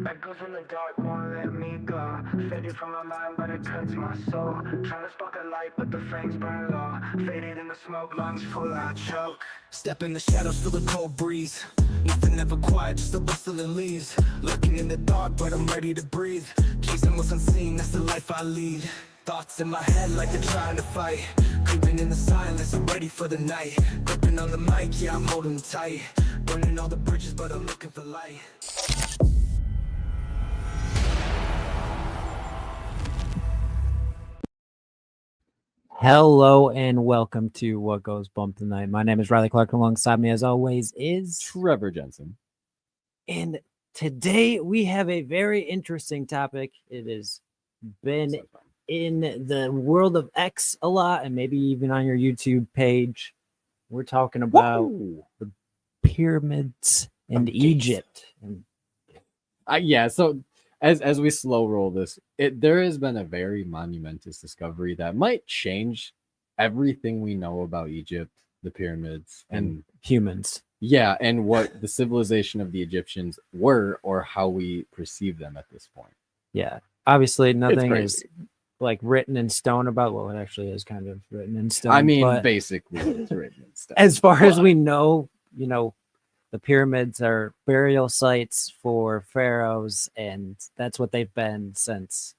Echoes in the dark won't let me go. Faded from my mind, but it cuts my soul. Trying to spark a light, but the flames burn low. Faded in the smoke, lungs full, I choke. Step in the shadows, feel the cold breeze. Nothing ever quiet, just a rustling leaves. Lurking in the dark, but I'm ready to breathe. Chasing what's unseen, that's the life I lead. Thoughts in my head like they're trying to fight. Creeping in the silence, I'm ready for the night. Gripping on the mic, yeah, I'm holding tight. Burning all the bridges, but I'm looking for light. Hello and welcome to What Goes Bump Tonight. My name is Riley Clark. Alongside me, as always, is Trevor Jensen. And today we have a very interesting topic. It has been in the world of X a lot, and maybe even on your YouTube page. We're talking about the pyramids in Egypt. And Yeah, so as we slow roll this, there has been a very monumentous discovery that might change everything we know about Egypt, the pyramids, and humans. Yeah, and what the civilization of the Egyptians were, or how we perceive them at this point. Yeah, obviously nothing is like written in stone about what it actually is kind of written in stone. I mean, basically it's written in stone. As far as we know, the pyramids are burial sites for pharaohs, and that's what they've been since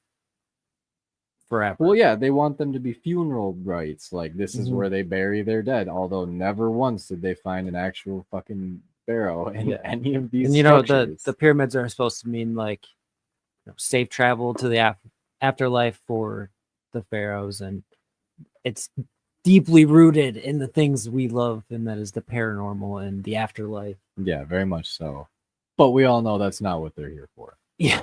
forever. Well, yeah, they want them to be funeral rites. Like, this is where they bury their dead, although never once did they find an actual fucking pharaoh in any of these structures. The pyramids are supposed to mean like safe travel to the afterlife for the pharaohs, and it's deeply rooted in the things we love, and that is the paranormal and the afterlife. Yeah, very much so. But we all know that's not what they're here for. Yeah.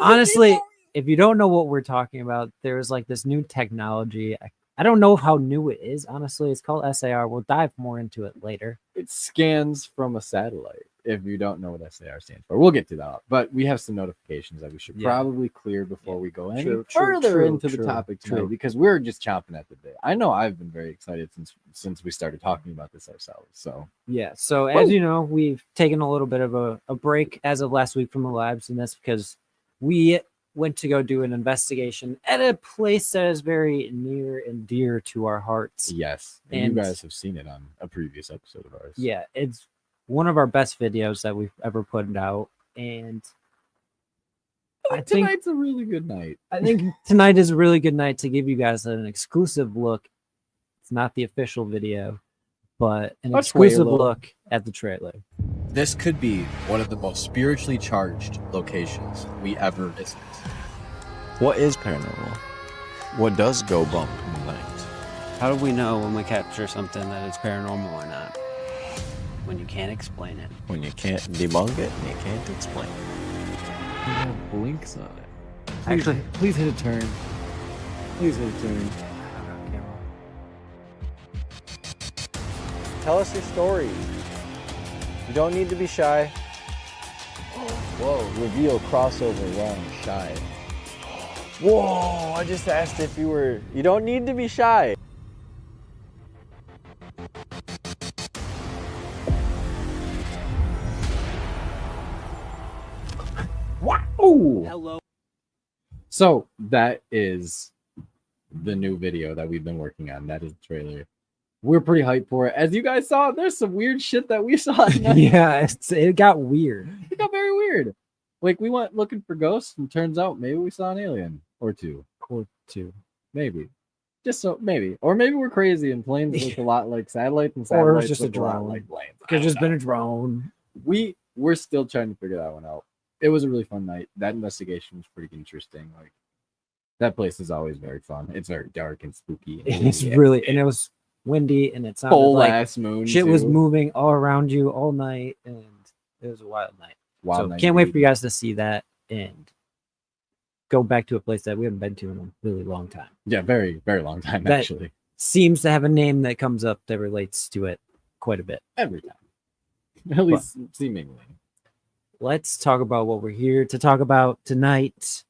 Honestly, if you don't know what we're talking about, there's like this new technology. I don't know how new it is, honestly. It's called SAR. We'll dive more into it later. It scans from a satellite. If you don't know what SAR stands for, we'll get to that. But we have some notifications that we should probably clear before we go any further into the topic tonight, because we're just chomping at the bit. I know I've been very excited since we started talking about this ourselves. So so as you know, we've taken a little bit of a break as of last week from the labs, and that's because we went to go do an investigation at a place that is very near and dear to our hearts. Yes, and you guys have seen it on a previous episode of ours. Yeah, it's one of our best videos that we've ever put out, and I think tonight's a really good night. I think tonight is a really good night to give you guys an exclusive look. It's not the official video, but an exclusive look at the trailer. This could be one of the most spiritually charged locations we ever visit. What is paranormal? What does go bump in the night? How do we know when we capture something that it's paranormal or not? When you can't explain it. When you can't debunk it and you can't explain it. You have blinks on it. Actually, please hit a turn. Please hit a turn. Tell us your story. You don't need to be shy. Whoa, reveal crossover wrong, shy. Whoa, I just asked if you were... You don't need to be shy. Wow! Hello. So that is the new video that we've been working on. That is the trailer. We're pretty hyped for it. As you guys saw, there's some weird shit that we saw. Yeah, it got weird. It got very weird. Like, we went looking for ghosts, and turns out maybe we saw an alien or two. Maybe. Just so, maybe. Or maybe we're crazy and planes look a lot like satellites, and satellites or it's just look a drone. A lot like planes. It could have just been a drone. We're still trying to figure that one out. It was a really fun night. That investigation was pretty interesting. Like, that place is always very fun. It's very dark and spooky. And and it was windy, and it sounded like moon shit was moving all around you all night, and it was a wild night. Can't wait for you guys to see that and go back to a place that we haven't been to in a really long time. Yeah, very, very long time, that actually. Seems to have a name that comes up that relates to it quite a bit. Every time. At least seemingly. Let's talk about what we're here to talk about tonight.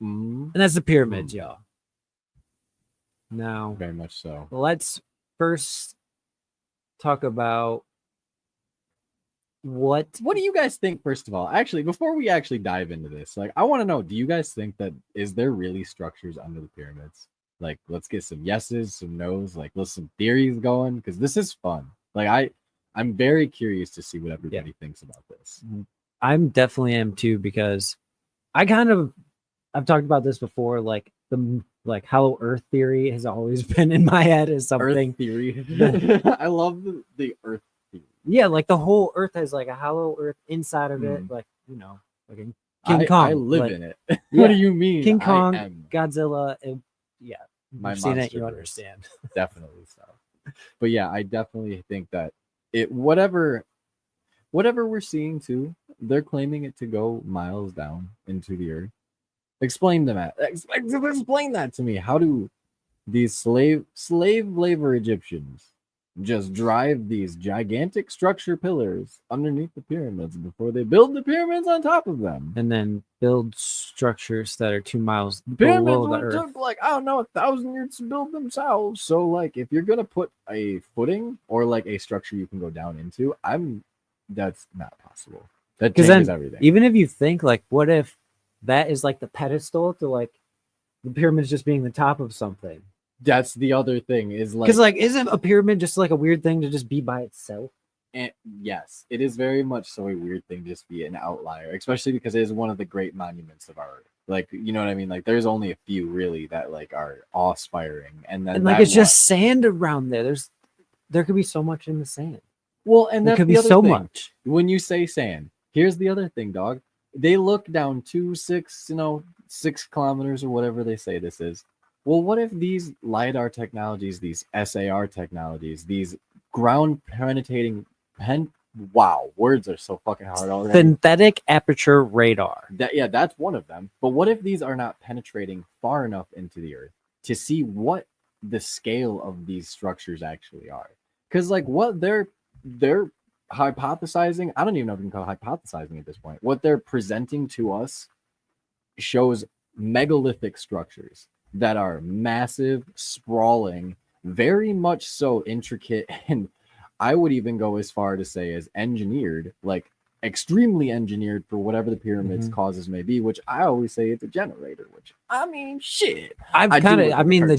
And that's the pyramids, y'all. Now, very much so. Let's first talk about what What do you guys think, first of all? Actually, before we actually dive into this, like, I want to know, do you guys think that is there really structures under the pyramids? Like, let's get some yeses, some nos, like, let's some theories going, because this is fun. Like, I'm very curious to see what everybody thinks about this. I'm definitely am too, because I've talked about this before, like the hollow earth theory has always been in my head as something Earth theory. I love the earth theory. Yeah, like the whole earth has like a hollow earth inside of it, like, you know, like in King Kong. I live like, in it. Yeah. What do you mean? King Kong, I am Godzilla, yeah. my You've seen it, you monsterverse. understand. Definitely so. But yeah, I definitely think that whatever we're seeing too, they're claiming it to go miles down into the earth. Explain that to me. How do these slave labor Egyptians just drive these gigantic structure pillars underneath the pyramids before they build the pyramids on top of them? And then build structures that are 2 miles Pyramids below the would earth. took like, I don't know, 1,000 years to build themselves. So like, if you're gonna put a footing or like a structure you can go down into, that's not possible. That changes everything. Even if you think like, what if that is like the pedestal to like the pyramids just being the top of something? That's the other thing is like, because like, isn't a pyramid just like a weird thing to just be by itself? And yes, it is very much so a weird thing to just be an outlier, especially because it is one of the great monuments of art. Like, you know what I mean? Like, there's only a few really that like are awe-inspiring, and then like it's just sand around there. There could be so much in the sand. Well, and there that's could the be other so thing. much. When you say sand, here's the other thing, dog. They look down 6 kilometers or whatever they say this is. Well, what if these LiDAR technologies, these SAR technologies, these ground penetrating wow, words are so fucking hard already. Synthetic aperture radar. That's one of them. But what if these are not penetrating far enough into the earth to see what the scale of these structures actually are? Because like what they're hypothesizing, I don't even know if you can call it hypothesizing at this point. What they're presenting to us shows megalithic structures that are massive, sprawling, very much so intricate, and I would even go as far to say as engineered, like extremely engineered for whatever the pyramids causes may be, which I always say it's a generator, which I mean shit. The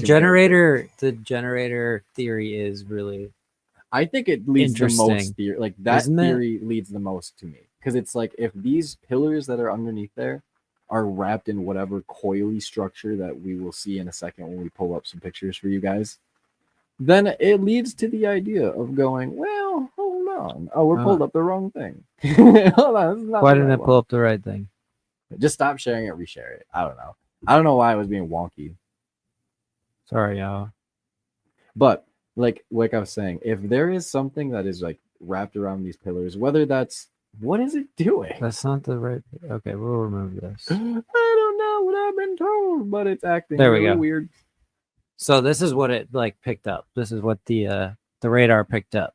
generator theory is really, I think it leads the most theory, like that theory leads the most to me, because it's like if these pillars that are underneath there are wrapped in whatever coily structure that we will see in a second when we pull up some pictures for you guys, then it leads to the idea of going, well, hold on. Oh, we're pulled up the wrong thing. Hold on. Why didn't I pull up the right thing? Just stop sharing it, reshare it. I don't know. I don't know why I was being wonky. Sorry, y'all. But like I was saying, if there is something that is like wrapped around these pillars, whether that's, what is it doing? That's not the right. Okay, we'll remove this. I don't know what I've been told, but it's acting really weird. So this is what it like picked up. This is what the radar picked up.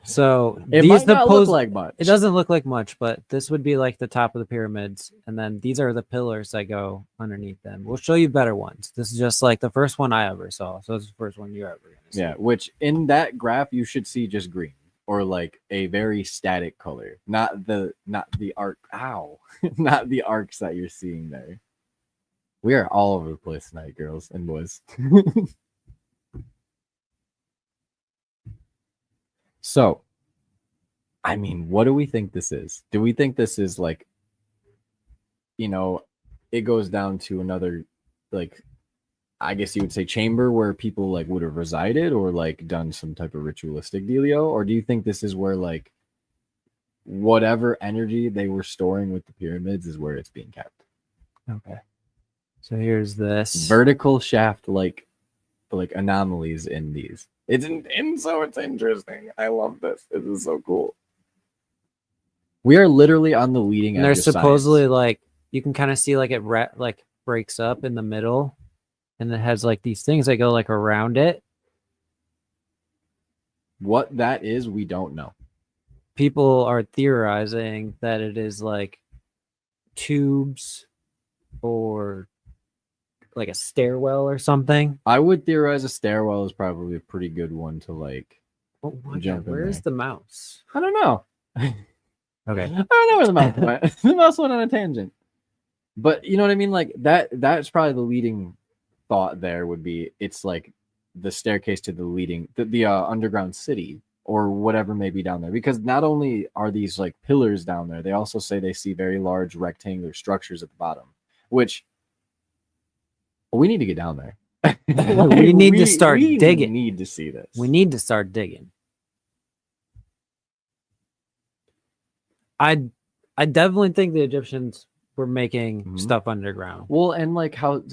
So it might not look like much. It doesn't look like much, but this would be like the top of the pyramids, and then these are the pillars that go underneath them. We'll show you better ones. This is just like the first one I ever saw, so it's the first one you're ever gonna see. Yeah, which in that graph you should see just green or like a very static color, not the arc. Ow, not the arcs that you're seeing there. We are all over the place tonight, girls and boys. So, I mean, what do we think this is? Do we think this is like, you know, it goes down to another, like, I guess you would say chamber where people like would have resided or like done some type of ritualistic dealio? Or do you think this is where like whatever energy they were storing with the pyramids is where it's being kept? Okay. So here's this vertical shaft like anomalies in these. It's interesting. I love this. This is so cool. We are literally on the leading edge. And there's of supposedly science. like you can kind of see like it breaks up in the middle, and it has like these things that go like around it. What that is, we don't know. People are theorizing that it is like tubes or like a stairwell or something. I would theorize a stairwell is probably a pretty good one to like Oh my God, jump in where's there. the mouse? I don't know. Okay. I don't know where the mouse went. The mouse went on a tangent. But you know what I mean? Like that's probably the leading thought there would be it's like the staircase to the underground city or whatever may be down there. Because not only are these like pillars down there, they also say they see very large rectangular structures at the bottom, which we need to get down there. Like, we need to start digging. We need to see this. We need to start digging. I definitely think the Egyptians were making stuff underground. Well, and like how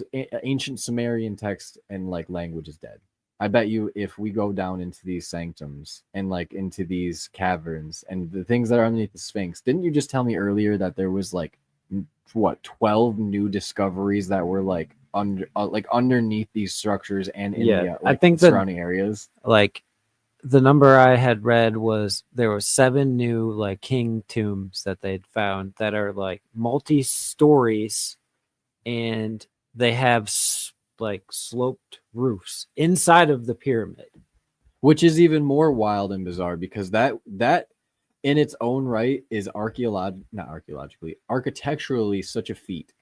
ancient Sumerian text and like language is dead. I bet you if we go down into these sanctums and like into these caverns and the things that are underneath the Sphinx, didn't you just tell me earlier that there was like 12 new discoveries that were like underneath these structures and in the I think surrounding areas? Like the number I had read was there were 7 new like king tombs that they'd found that are like multi-stories, and they have like sloped roofs inside of the pyramid, which is even more wild and bizarre because that in its own right is architecturally such a feat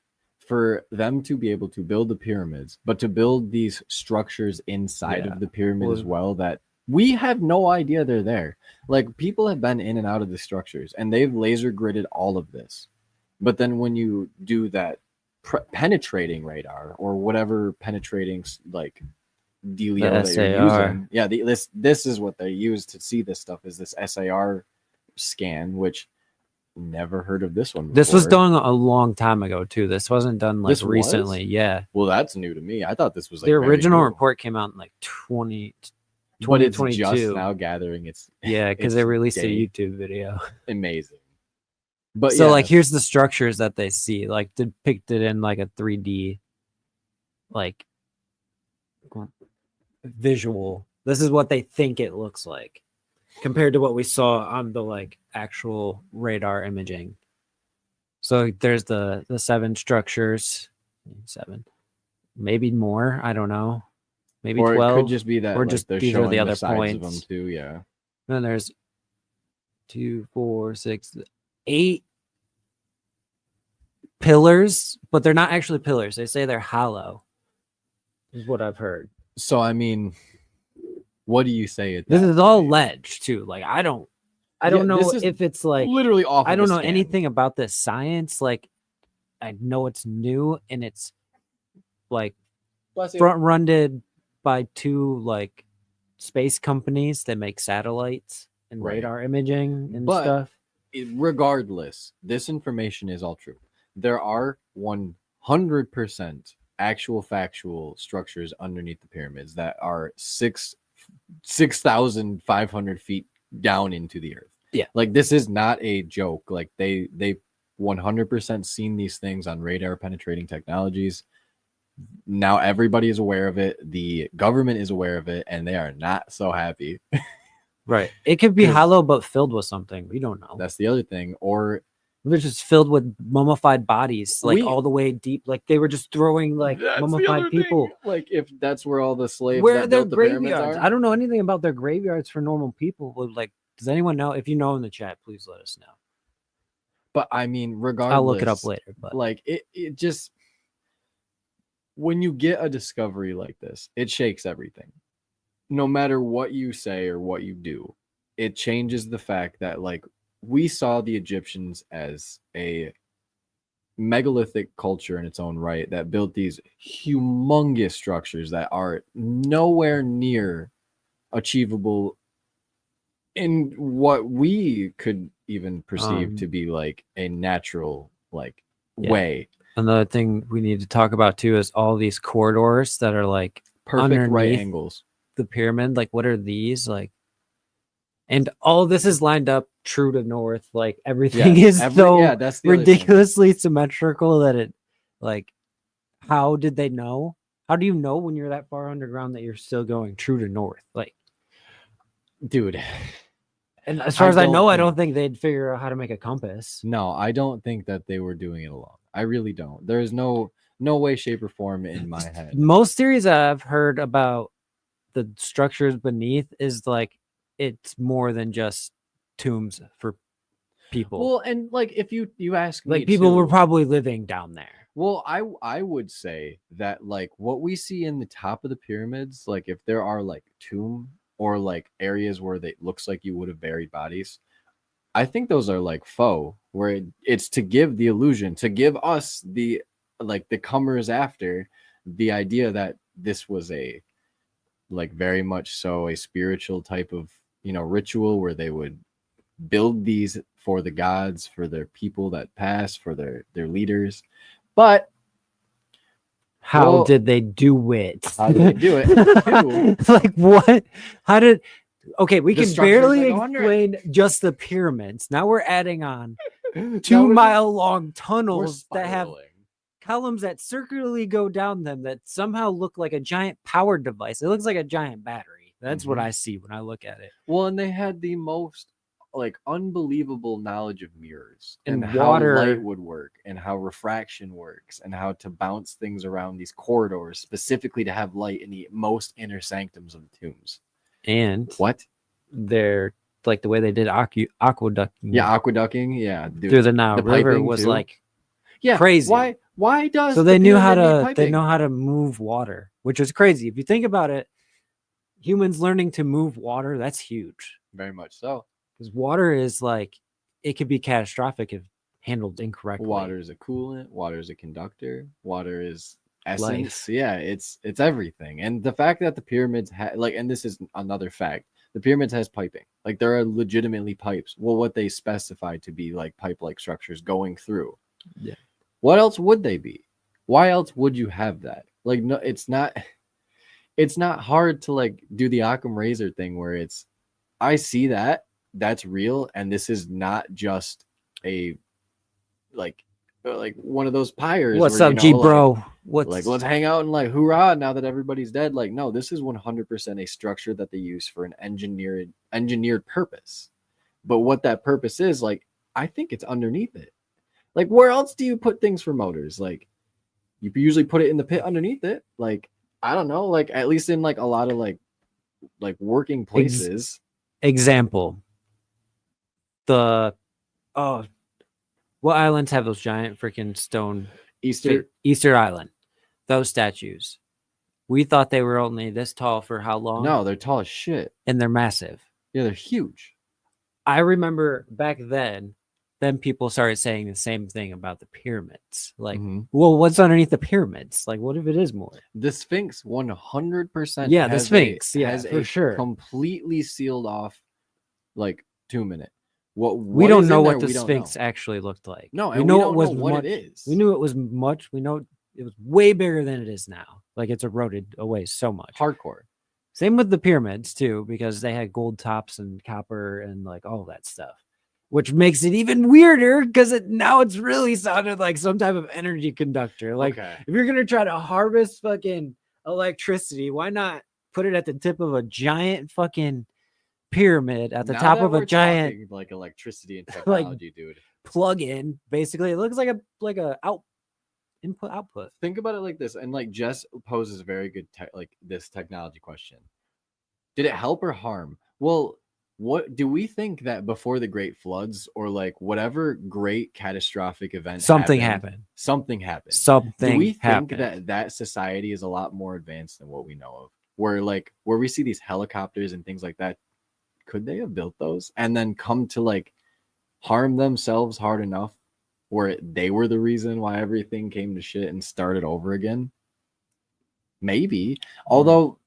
for them to be able to build the pyramids, but to build these structures inside of the pyramid as well that we have no idea they're there. Like people have been in and out of the structures and they've laser gridded all of this. But then when you do that penetrating radar or whatever penetrating like dealio that you're using, this is what they use to see this stuff is this SAR scan, which never heard of this one before. This was done a long time ago too. This wasn't done like recently. Yeah. Well, that's new to me. I thought this was like the original report came out in like 2022. But it's just now gathering its because they released a YouTube video. Amazing. But so like here's the structures that they see like depicted in like a 3D like visual. This is what they think it looks like compared to what we saw on the like actual radar imaging. So there's the 7 structures, 7, maybe more. I don't know, maybe or 12. It could just be that, or like, just they're these are the other points of them too. Yeah. And then there's 2, 4, 6, 8 pillars, but they're not actually pillars. They say they're hollow. Is what I've heard. So I mean, what do you say? This is all ledge too. Like I don't know if it's like literally off. I don't know anything about this science. Like I know it's new and it's like front-run by 2 like space companies that make satellites and radar imaging and stuff. Regardless, this information is all true. There are 100% actual factual structures underneath the pyramids that are 6,500 feet down into the earth. Yeah, like this is not a joke. Like they 100% seen these things on radar penetrating technologies. Now everybody is aware of it. The government is aware of it, and they are not so happy. Right. It could be hollow but filled with something. We don't know. That's the other thing. Or they're just filled with mummified bodies, like all the way deep. Like they were just throwing like mummified people. Like if that's where all the slaves where their graveyards. I don't know anything about their graveyards for normal people. Like, does anyone know? If you know in the chat, please let us know. But I mean, regardless, I'll look it up later. But like it just when you get a discovery like this, it shakes everything. No matter what you say or what you do, it changes the fact that like we saw the Egyptians as a megalithic culture in its own right that built these humongous structures that are nowhere near achievable in what we could even perceive to be like a natural way. Another thing we need to talk about too is all these corridors that are like perfect right angles. The pyramid, like what are these like? And all this is lined up true to north. Like everything is that's ridiculously symmetrical that it like. How did they know? How do you know when you're that far underground that you're still going true to north? Like, dude. And as far as I know, I don't think they'd figure out how to make a compass. No, I don't think that they were doing it alone. I really don't. There's no way, shape, or form in my head. Most theories I've heard about the structures beneath is like it's more than just tombs for people. Well, and like if you ask me, like people were too, probably living down there. well, I would say that like what we see in the top of the pyramids, like if there are like tomb or like areas where they looks like you would have buried bodies, I think those are like faux, where it's to give the illusion, to give us the like the comers after the idea that this was a like very much so a spiritual type of ritual where they would build these for the gods, for their people that pass, for their leaders. But How did they do it? How did they do it? Like what? How did? Okay, we The can structures barely that go under it. explain just the pyramids. Now we're adding on Now 2-mile long we're tunnels that have spiraling. columns that circularly go down them that somehow look like a giant power device. It looks like a giant battery. That's what I see when I look at it. Well, and they had the most like unbelievable knowledge of mirrors And how water. light would work and how refraction works and how to bounce things around these corridors specifically to have light in the most inner sanctums of the tombs. And What? they're like the way they did aqueducting. Yeah, aqueducting. Yeah, dude. Through the Nile The River piping, was too. like Yeah, crazy. Why does so the they knew how pyramid need to piping? how to move water, which is crazy. If you think about it, humans learning to move water, that's huge. Very much so. Because water is like it could be catastrophic if handled incorrectly. Water is a coolant, water is a conductor, water is essence. Life. Yeah, it's everything. And the fact that the pyramids and this is another fact, the pyramids has piping. Like there are legitimately pipes. Well, what they specify to be like pipe-like structures going through. Yeah. What else would they be? Why else would you have that? Like no, it's not hard to like do the Occam razor thing where it's I see that's real, and this is not just a like one of those pyres. What's where, up, G bro? Like let's hang out and like hoorah now that everybody's dead. Like no, this is 100% a structure that they use for an engineered purpose. But what that purpose is, like I think it's underneath it. Like where else do you put things for motors? Like you usually put it in the pit underneath it. Like I don't know, like at least in like a lot of like working places. Example. What islands have those giant freaking stone? Easter Island. Those statues. We thought they were only this tall for how long? No, they're tall as shit. And they're massive. Yeah, they're huge. I remember back then people started saying the same thing about the pyramids. Like, well, what's underneath the pyramids? Like, what if it is more? The Sphinx 100%. Yeah, the Sphinx. Has for sure. Completely sealed off like tomb in it. We don't know what the Sphinx actually looked like. No, we and know we don't it was know what much, it is. We knew it was much. We know it was way bigger than it is now. Like it's eroded away so much. Hardcore. Same with the pyramids too, because they had gold tops and copper and like all that stuff, which makes it even weirder because now it's really sounded like some type of energy conductor. Like if you're gonna try to harvest fucking electricity, why not put it at the tip of a giant fucking pyramid at the top of a giant like electricity and technology, dude. Plug in? Basically, it looks like a input output. Think about it like this, and like Jess poses a very good this technology question. Did it help or harm? Well, what do we think that before the Great Floods or like whatever great catastrophic event something happened? Do we think that society is a lot more advanced than what we know of? Where we see these helicopters and things like that, could they have built those and then come to like harm themselves hard enough where they were the reason why everything came to shit and started over again? Maybe. Although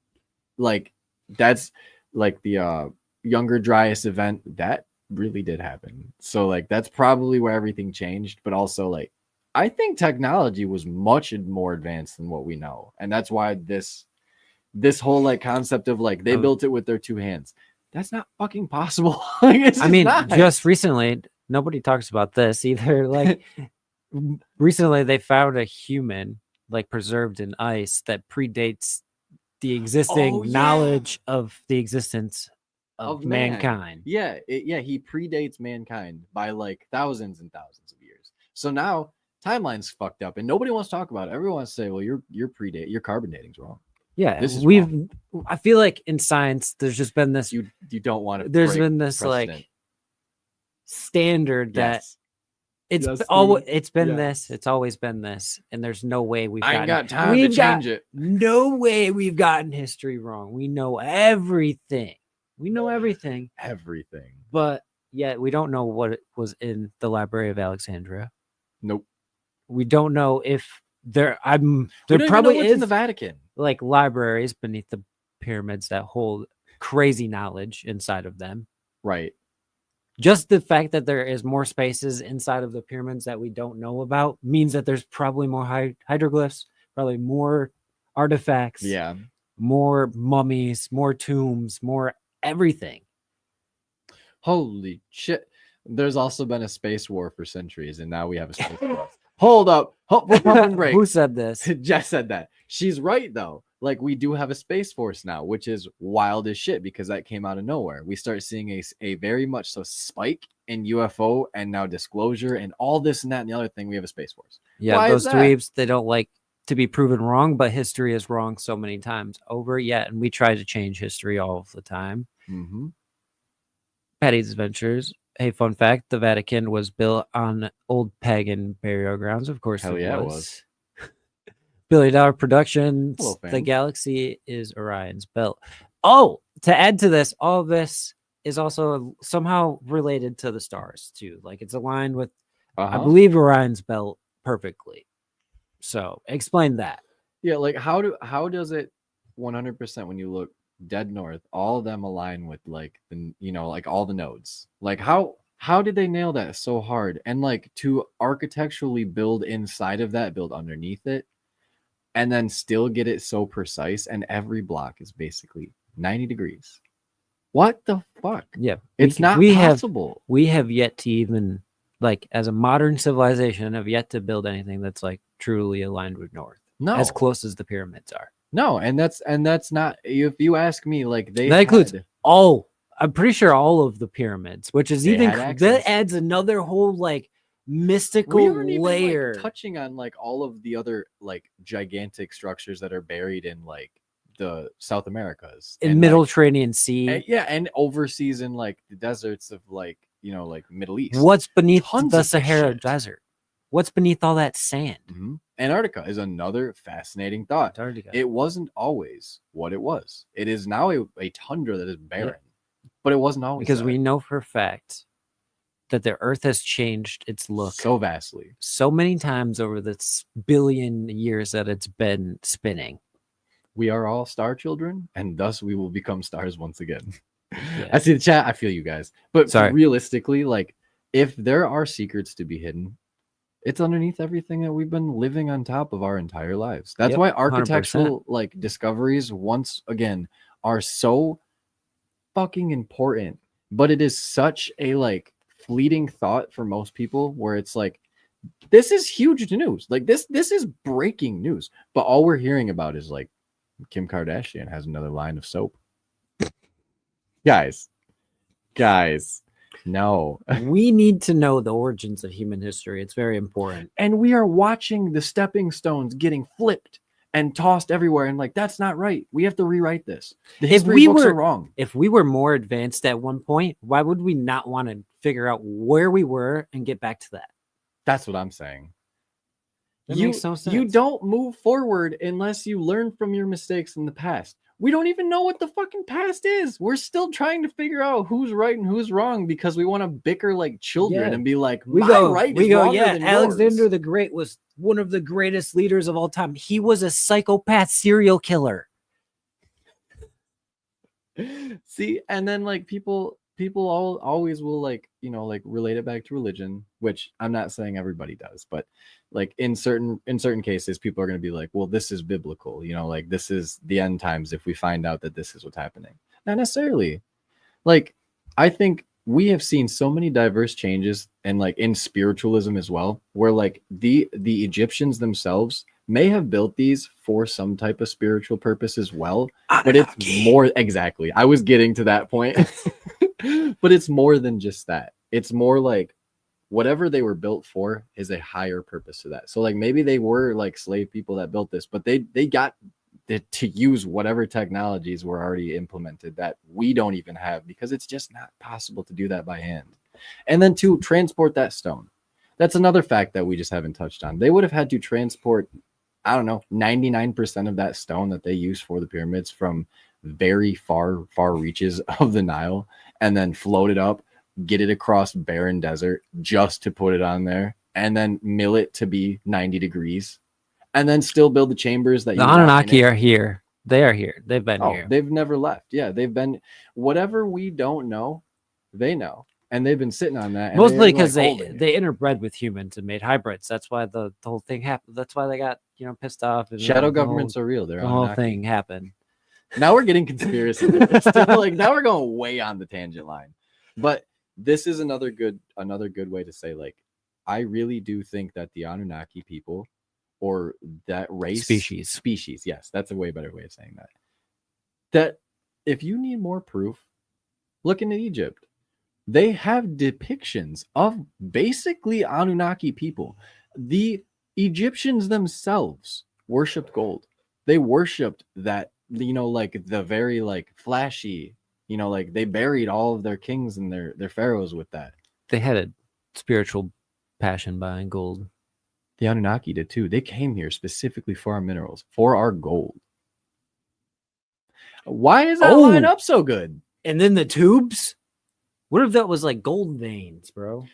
like that's like the Younger Dryas event that really did happen. So like that's probably where everything changed. But also like I think technology was much more advanced than what we know. And that's why this whole like concept of like they built it with their two hands. That's not fucking possible. I mean, just recently, nobody talks about this either. Like recently they found a human like preserved in ice that predates the existing knowledge of the existence of mankind. Yeah, he predates mankind by like thousands and thousands of years. So now timeline's fucked up and nobody wants to talk about it. Everyone wants to say, well, your carbon dating's wrong. Yeah, This is we've. I feel like in science, there's just been this. you don't want to. There's been this precedent. like standard that Yes. it's Justin, always it's been yes. this. It's always been this, and there's no way we've. I ain't gotten, got time to we've change got it. No way we've gotten history wrong. We know everything. We know everything, Everything. but yet we don't know what was in the Library of Alexandria. Nope. We don't know if there. There We don't even probably know what's is in the Vatican. like libraries beneath the pyramids that hold crazy knowledge inside of them. Right. Just the fact that there is more spaces inside of the pyramids that we don't know about means that there's probably more hieroglyphs, probably more artifacts, Yeah. more mummies, more tombs, more everything. Holy shit. There's also been a space war for centuries, and now we have a space war. Hold up. We're pumping brakes. Who said this? Jess said that. She's right, though. Like, we do have a space force now, which is wild as shit because that came out of nowhere. We start seeing a very much so spike in UFO and now disclosure and all this and that and the other thing. We have a space force. Yeah, Why is those that? dweebs, they don't like to be proven wrong, but history is wrong so many times over. Yeah, and we try to change history all of the time. Mm-hmm. Patty's Adventures. Hey, fun fact: the Vatican was built on old pagan burial grounds. Of course, Hell yeah, it was. Billion-dollar production. Hello, The fam. galaxy is Orion's belt. Oh, to add to this, all of this is also somehow related to the stars too. Like it's aligned with, I believe, Orion's belt perfectly. So explain that. Yeah, like how does it 100% when you look dead north, all of them align with like the like all the nodes? Like how did they nail that so hard? And like to architecturally build inside of that, build underneath it, and then still get it so precise, and every block is basically 90 degrees. What the fuck? Yeah, It's not possible. We have yet to even, like, as a modern civilization, have yet to build anything that's like truly aligned with north. No. As close as the pyramids are. No, and that's not, if you ask me, like that includes all. I'm pretty sure all of the pyramids, which is They even had access. that adds another whole like mystical we weren't even layer. like touching on like all of the other like gigantic structures that are buried in like the South Americas in and, Mediterranean like, Sea. and overseas in like the deserts of like like Middle East. What's beneath Tons the of Sahara shit. Desert? What's beneath all that sand? Mhm. Antarctica is another fascinating thought. Antarctica. It wasn't always what it was. It is now a tundra that is barren, but it wasn't always because that. we know for a fact that the Earth has changed its look so vastly, so many times over this billion years that it's been spinning. We are all star children, and thus we will become stars once again. Yeah. I see the chat. I feel you guys. But Sorry. realistically, like, if there are secrets to be hidden, it's underneath everything that we've been living on top of our entire lives. That's why architectural 100%. like discoveries, once again, are so fucking important. But it is such a like fleeting thought for most people, where it's like, this is huge news. Like this is breaking news. But all we're hearing about is like Kim Kardashian has another line of soap. Guys, no. We need to know the origins of human history. It's very important. And we are watching the stepping stones getting flipped and tossed everywhere. And like, that's not right. We have to rewrite this. The history books are wrong. If we were more advanced at one point, why would we not want to figure out where we were and get back to that? That's what I'm saying. That makes no sense. You don't move forward unless you learn from your mistakes in the past. We don't even know what the fucking past is. We're still trying to figure out who's right and who's wrong because we want to bicker like children and be like, Alexander the Great was one of the greatest leaders of all time. He was a psychopath serial killer. See, and then like people always will like like relate it back to religion, which I'm not saying everybody does, but like in certain cases people are going to be like, well, this is biblical, like this is the end times if we find out that this is what's happening. Not necessarily. Like, I think we have seen so many diverse changes, and like in spiritualism as well, where like the Egyptians themselves may have built these for some type of spiritual purpose as well, but it's more exactly. I was getting to that point. But it's more than just that. It's more like whatever they were built for is a higher purpose to that. So like maybe they were like slave people that built this, but they got to use whatever technologies were already implemented that we don't even have, because it's just not possible to do that by hand. And then to transport that stone, that's another fact that we just haven't touched on. They would have had to transport, I don't know, 99% of that stone that they use for the pyramids from very far reaches of the Nile, and then float it up, get it across barren desert just to put it on there, and then mill it to be 90 degrees, and then still build the chambers that the Anunnaki are here. They are here. They've been here. They've never left. Yeah, they've been, whatever we don't know, they know. And they've been sitting on that. Mostly because they interbred with humans and made hybrids. That's why the whole thing happened. That's why they got, pissed off. And, shadow governments are real. The whole thing happened. Now we're getting conspiracy. Like, now we're going way on the tangent line. But this is another good way to say, like, I really do think that the Anunnaki people, or that race, species, yes, that's a way better way of saying that. That if you need more proof, look into Egypt. They have depictions of basically Anunnaki people. The Egyptians themselves worshipped gold. They worshipped that, like the very like flashy, like they buried all of their kings and their pharaohs with that. They had a spiritual passion behind gold. The Anunnaki did too. They came here specifically for our minerals, for our gold. Why is that line up so good? And then the tubes? What if that was like gold veins, bro?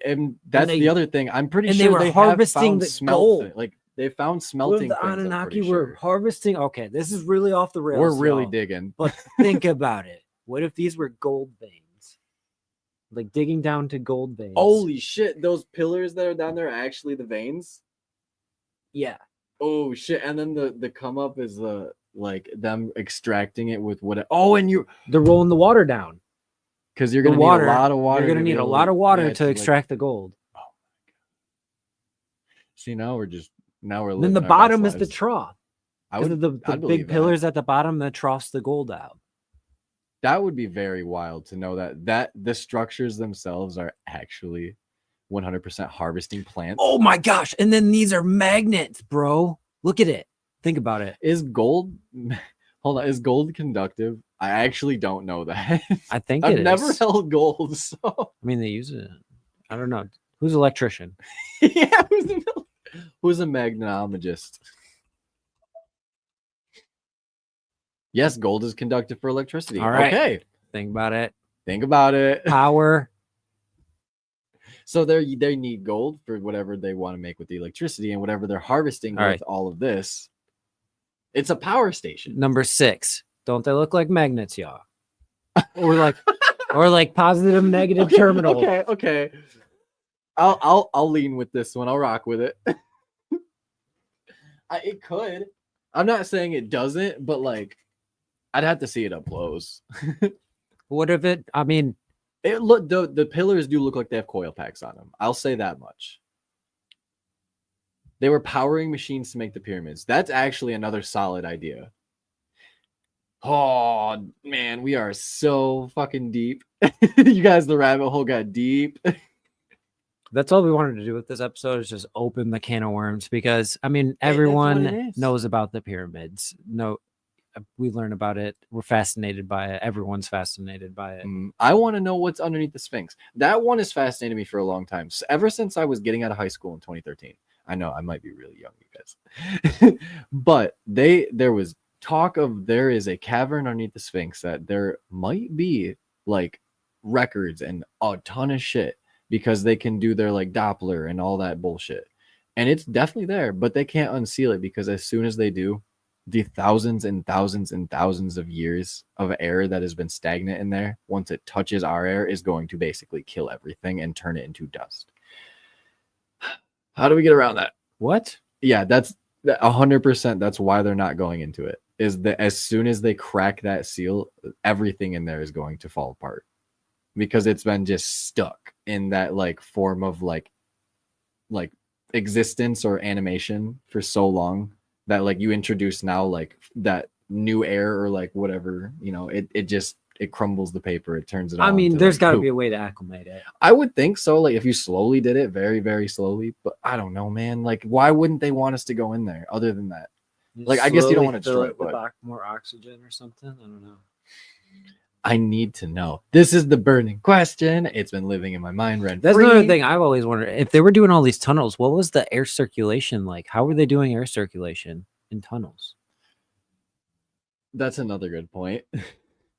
And that's the other thing. I'm pretty sure they were harvesting the gold. Like they found smelting. The Anunnaki were harvesting. Okay, this is really off the rails. We're really digging. But think about it. What if these were gold veins? Like digging down to gold veins. Holy shit! Those pillars that are down there are actually the veins. Yeah. Oh shit! And then the come up is like them extracting it with what? Oh, and they're rolling the water down. Because you're going to need a lot of water. You're going to need a lot of water to extract the gold. Oh my god! See, now we're living. Then the bottom is the trough. The big pillars at the bottom that troughs the gold out. That would be very wild to know that the structures themselves are actually 100% harvesting plants. Oh my gosh! And then these are magnets, bro. Look at it. Think about it. Is gold? Hold on. Is gold conductive? I actually don't know that. I think I've never held gold, so I mean they use it. I don't know. Who's an electrician? Yeah, who's a magnologist? Yes, gold is conductive for electricity. All right. Okay. Think about it. Power. So they need gold for whatever they want to make with the electricity, and whatever they're harvesting with all of this. It's a power station. Number 6. Don't they look like magnets, y'all? or like positive and negative terminals. Okay. I'll lean with this one. I'll rock with it. It could. I'm not saying it doesn't, but like I'd have to see it up close. What if it? I mean, the pillars do look like they have coil packs on them. I'll say that much. They were powering machines to make the pyramids. That's actually another solid idea. Oh man, we are so fucking deep. You guys, the rabbit hole got deep. That's all we wanted to do with this episode, is just open the can of worms, because I mean everyone knows about the pyramids. No, we learn about it. We're fascinated by it. Everyone's fascinated by it. I want to know what's underneath the Sphinx. That one has fascinated me for a long time. So ever since I was getting out of high school in 2013. I know I might be really young, you guys. But there was talk of there is a cavern underneath the Sphinx that there might be like records and a ton of shit, because they can do their like Doppler and all that bullshit. And it's definitely there, but they can't unseal it, because as soon as they do, the thousands and thousands and thousands of years of air that has been stagnant in there, once it touches our air, is going to basically kill everything and turn it into dust. How do we get around that? What? Yeah, that's 100%. That's why they're not going into it. Is that as soon as they crack that seal, everything in there is going to fall apart, because it's been just stuck in that like form of like existence or animation for so long that like you introduce now like that new air or like whatever, it crumbles the paper, it turns it. I mean, there's got to be a way to acclimate it. I would think so, like if you slowly did it, very very slowly, but I don't know, man. Like why wouldn't they want us to go in there other than that? Like, I guess you don't want to fill destroy it it, with but more oxygen or something. I don't know. I need to know. This is the burning question. It's been living in my mind rent That's free. another thing I've always wondered. If they were doing all these tunnels, what was the air circulation like? How were they doing air circulation in tunnels? That's another good point.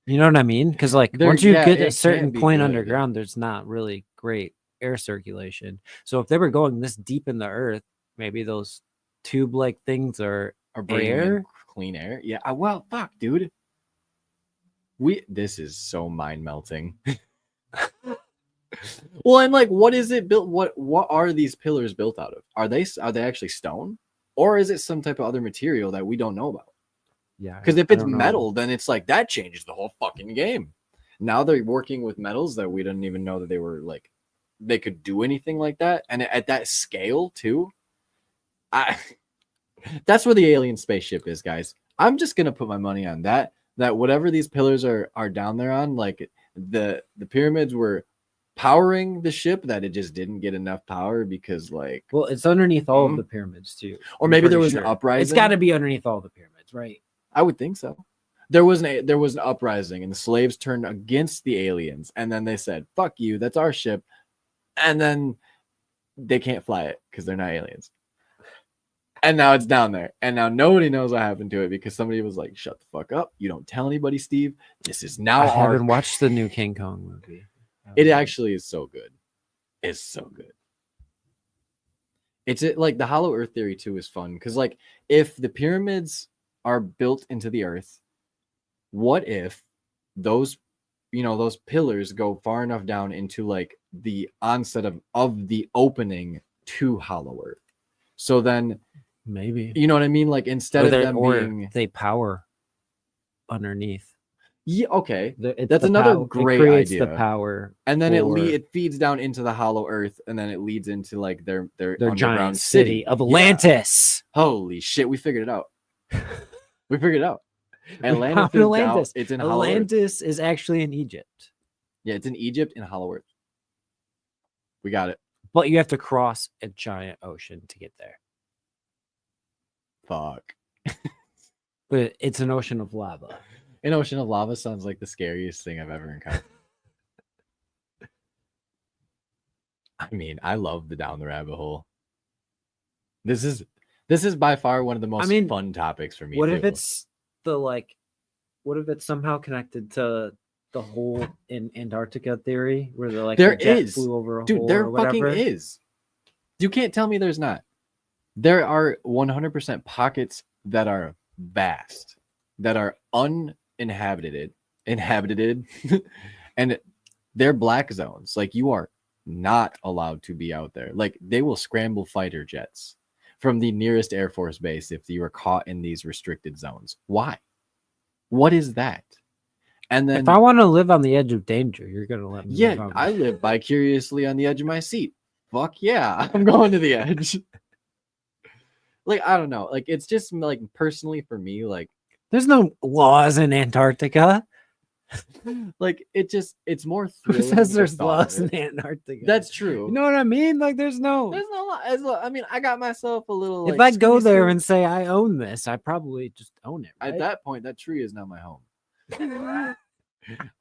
You know what I mean? Because like There- once you yeah, get it a certain can't be point good. underground, there's not really great air circulation. So if they were going this deep in the earth, maybe those tube-like things are Or bringing in air. clean air. Yeah. Well, fuck, dude. This is so mind melting. Well, and like, what is it built? What are these pillars built out of? Are they actually stone, or is it some type of other material that we don't know about? Yeah, Because if I it's don't know. metal, then it's like that changes the whole fucking game. Now they're working with metals that we didn't even know that they were like they could do anything like that, and at that scale too. That's where the alien spaceship is, guys. I'm just gonna put my money on that. That whatever these pillars are down there on, like the pyramids were powering the ship, that it just didn't get enough power because like, Well, it's underneath all of the pyramids too. or I'm maybe there pretty was sure. an uprising. It's got to be underneath all the pyramids, right? I would think so. There was an uprising, and the slaves turned against the aliens, and then they said, "Fuck you, that's our ship," and then they can't fly it because they're not aliens. And now it's down there, and now nobody knows what happened to it because somebody was like, "Shut the fuck up! You don't tell anybody, Steve. This is now I our." haven't watched the new King Kong movie. It actually is so good. It's so good. It's like the hollow earth theory too is fun because like if the pyramids are built into the earth, what if those those pillars go far enough down into like the onset of the opening to hollow earth? So then maybe you know what I mean? Like instead of them being they power underneath. Yeah, okay. It's That's the another pow- great it creates idea. the power, And then for it feeds down into the hollow earth, and then it leads into like their their underground giant city of Atlantis. Yeah. Holy shit, we figured it out. We figured it out. Found Atlantis. It's in hollow earth. Atlantis is actually in Egypt. Yeah, it's in Egypt in hollow earth. We got it. But you have to cross a giant ocean to get there. Fuck. But it's an ocean of lava. An ocean of lava sounds like the scariest thing I've ever encountered. I mean, I love the down the rabbit hole. This is by far one of the most fun topics for me. What if it's what if it's somehow connected to the hole in Antarctica theory where they're like there the jet is flew over a dude hole there or fucking whatever? is. You can't tell me there's not. There are 100% pockets that are vast, that are inhabited, and they're black zones. Like you are not allowed to be out there. Like they will scramble fighter jets from the nearest Air Force base if you are caught in these restricted zones. Why? What is that? And then If I want to live on the edge of danger, you're gonna let me. yeah, live on I live vicariously on the edge of my seat. Fuck yeah, I'm going to the edge. Like I don't know, like it's just like personally for me, like There's no laws in Antarctica. like it's more Who thrilling. says the there's thought laws of in it. Antarctica? That's true. You know what I mean? Like there's no. There's no law. I mean, I got myself a little. If like, I go there squeeze and say I own this, I probably just own it. Right? at that point, that tree is now my home.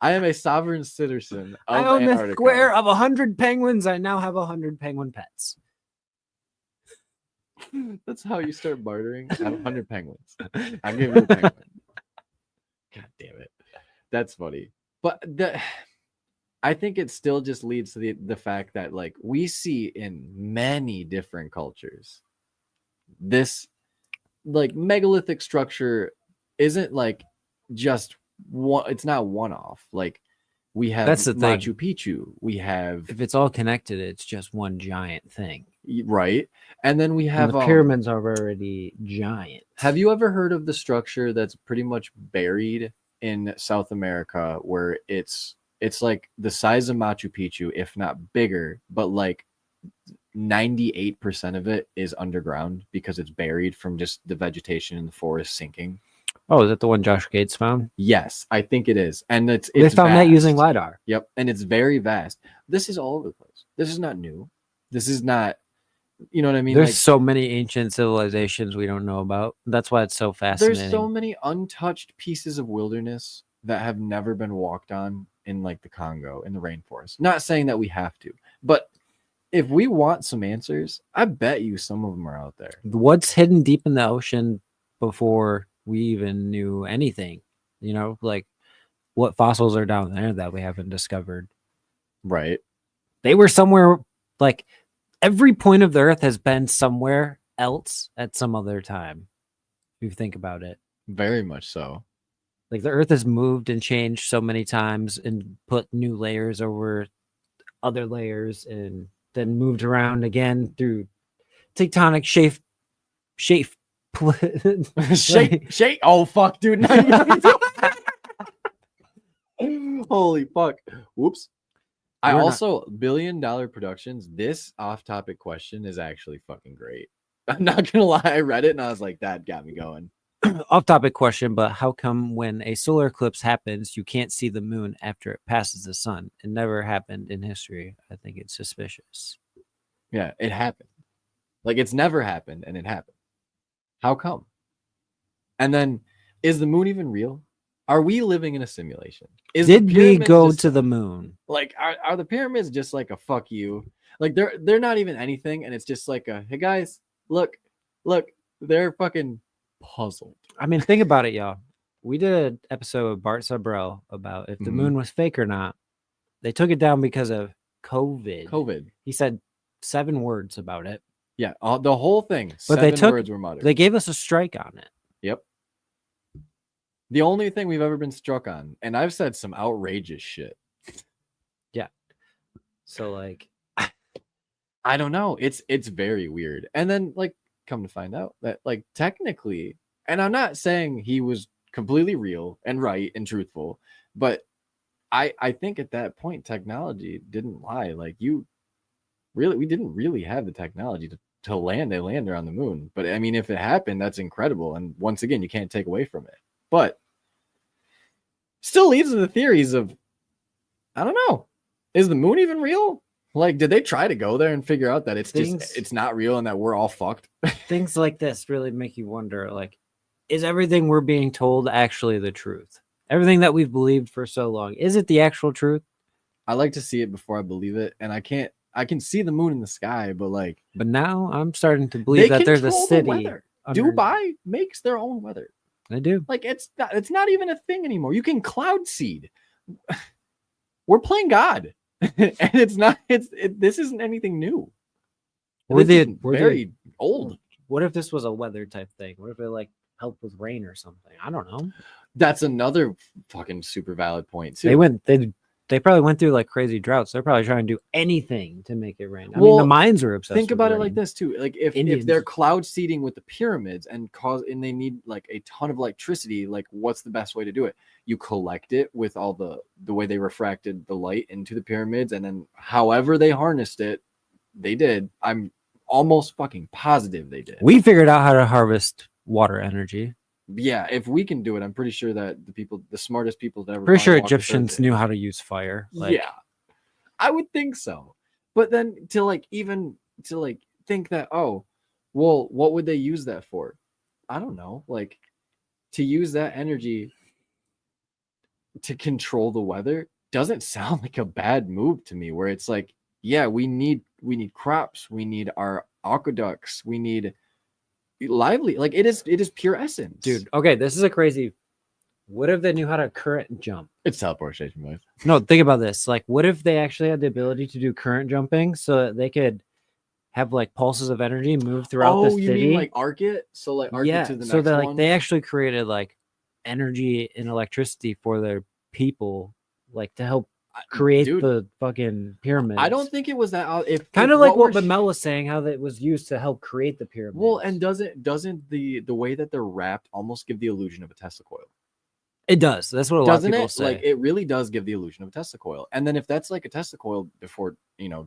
I am a sovereign citizen of I own Antarctica. the square of 100 penguins. I now have 100 penguin pets. That's how you start bartering. I have 100 penguins. I'll give you a penguin. God damn it. That's funny. But I think it still just leads to the fact that like we see in many different cultures, this like megalithic structure isn't like just one, it's not one off. Like we have That's the thing. Machu Picchu. We have If it's all connected, it's just one giant thing. right. And then we have And the pyramids are already giant. have you ever heard of the structure that's pretty much buried in South America where it's like the size of Machu Picchu, if not bigger, but like 98% of it is underground because it's buried from just the vegetation in the forest sinking? Oh, is that the one Josh Gates found? Yes, I think it is. And it's They found that vast. using LiDAR. Yep. And it's very vast. This is all over the place. This is not new. This is not You know what I mean? There's Like, so many ancient civilizations we don't know about. That's why it's so fascinating. there's so many untouched pieces of wilderness that have never been walked on in like the Congo, in the rainforest. Not saying that we have to, but if we want some answers, I bet you some of them are out there. What's hidden deep in the ocean before we even knew anything? You know, like what fossils are down there that we haven't discovered? Right. They were somewhere, like every point of the earth has been somewhere else at some other time. If you think about it, Very much so. like the earth has moved and changed so many times and put new layers over other layers and then moved around again through tectonic shape. Shake. Oh, fuck, dude. Holy fuck. Whoops. I We're not- also, $1 billion productions, this off-topic question is actually fucking great. I'm not gonna lie, I read it and I was like, that got me going. Off topic question, but how come when a solar eclipse happens, you can't see the moon after it passes the sun? It never happened in history. I think it's suspicious. Yeah, it happened. Like, it's never happened, and it happened. How come? And then, is the moon even real? Are we living in a simulation? Did we go to the moon? Like, are the pyramids just like a fuck you? Like, they're not even anything, and it's just like a, hey guys, look, they're fucking puzzled. I mean, think about it, y'all. We did an episode of Bart Sabrell about if the moon was fake or not. They took it down because of COVID. He said 7 words about it. Yeah, the whole thing. But 7 words were muttered. They gave us a strike on it. Yep. The only thing we've ever been struck on, and I've said some outrageous shit. Yeah. So like, I don't know. It's very weird. And then like, come to find out that like technically, and I'm not saying he was completely real and right and truthful, but I think at that point technology didn't lie. Like we didn't really have the technology to land a lander on the moon. But I mean, if it happened, that's incredible. And once again, you can't take away from it. But still leads to the theories of, I don't know, is the moon even real? Like, did they try to go there and figure out that it's not real and that we're all fucked? Things like this really make you wonder, like, is everything we're being told actually the truth? Everything that we've believed for so long, is it the actual truth? I like to see it before I believe it, and I can see the moon in the sky, but now I'm starting to believe that there's a city. Dubai makes their own weather. They do. Like, it's not even a thing anymore. You can cloud seed. We're playing God. And this isn't anything new. We're very old. What if this was a weather type thing? What if it like helped with rain or something? I don't know. That's another fucking super valid point too. They probably went through like crazy droughts. They're probably trying to do anything to make it rain. I mean, the Mayans are obsessed. Think about it rain. like this too. Like if they're cloud seeding with the pyramids and they need like a ton of electricity, like what's the best way to do it? You collect it with all the way they refracted the light into the pyramids, and then however they harnessed it, they did. I'm almost fucking positive they did. We figured out how to harvest water energy. Yeah, if we can do it, I'm pretty sure that the smartest people that ever. Pretty sure Egyptians knew how to use fire. Yeah, I would think so. But then to think that, oh, well, what would they use that for? I don't know. Like, to use that energy to control the weather doesn't sound like a bad move to me. Where it's like, yeah, we need crops, we need our aqueducts, we need lively, like it is pure essence, dude. Okay, this is a crazy. What if they knew how to current jump? It's teleportation, boys. No, think about this. Like, what if they actually had the ability to do current jumping so that they could have like pulses of energy move throughout the city? You mean like arc it? So like arc it to the next so that like one? they actually created like energy and electricity for their people, like to help create the fucking pyramids. I don't think it was that. If kind of like what Mel was saying, how that was used to help create the pyramids. Well, and doesn't the way that they're wrapped almost give the illusion of a Tesla coil? It does. That's what a lot of people say. Like, it really does give the illusion of a Tesla coil. And then if that's like a Tesla coil before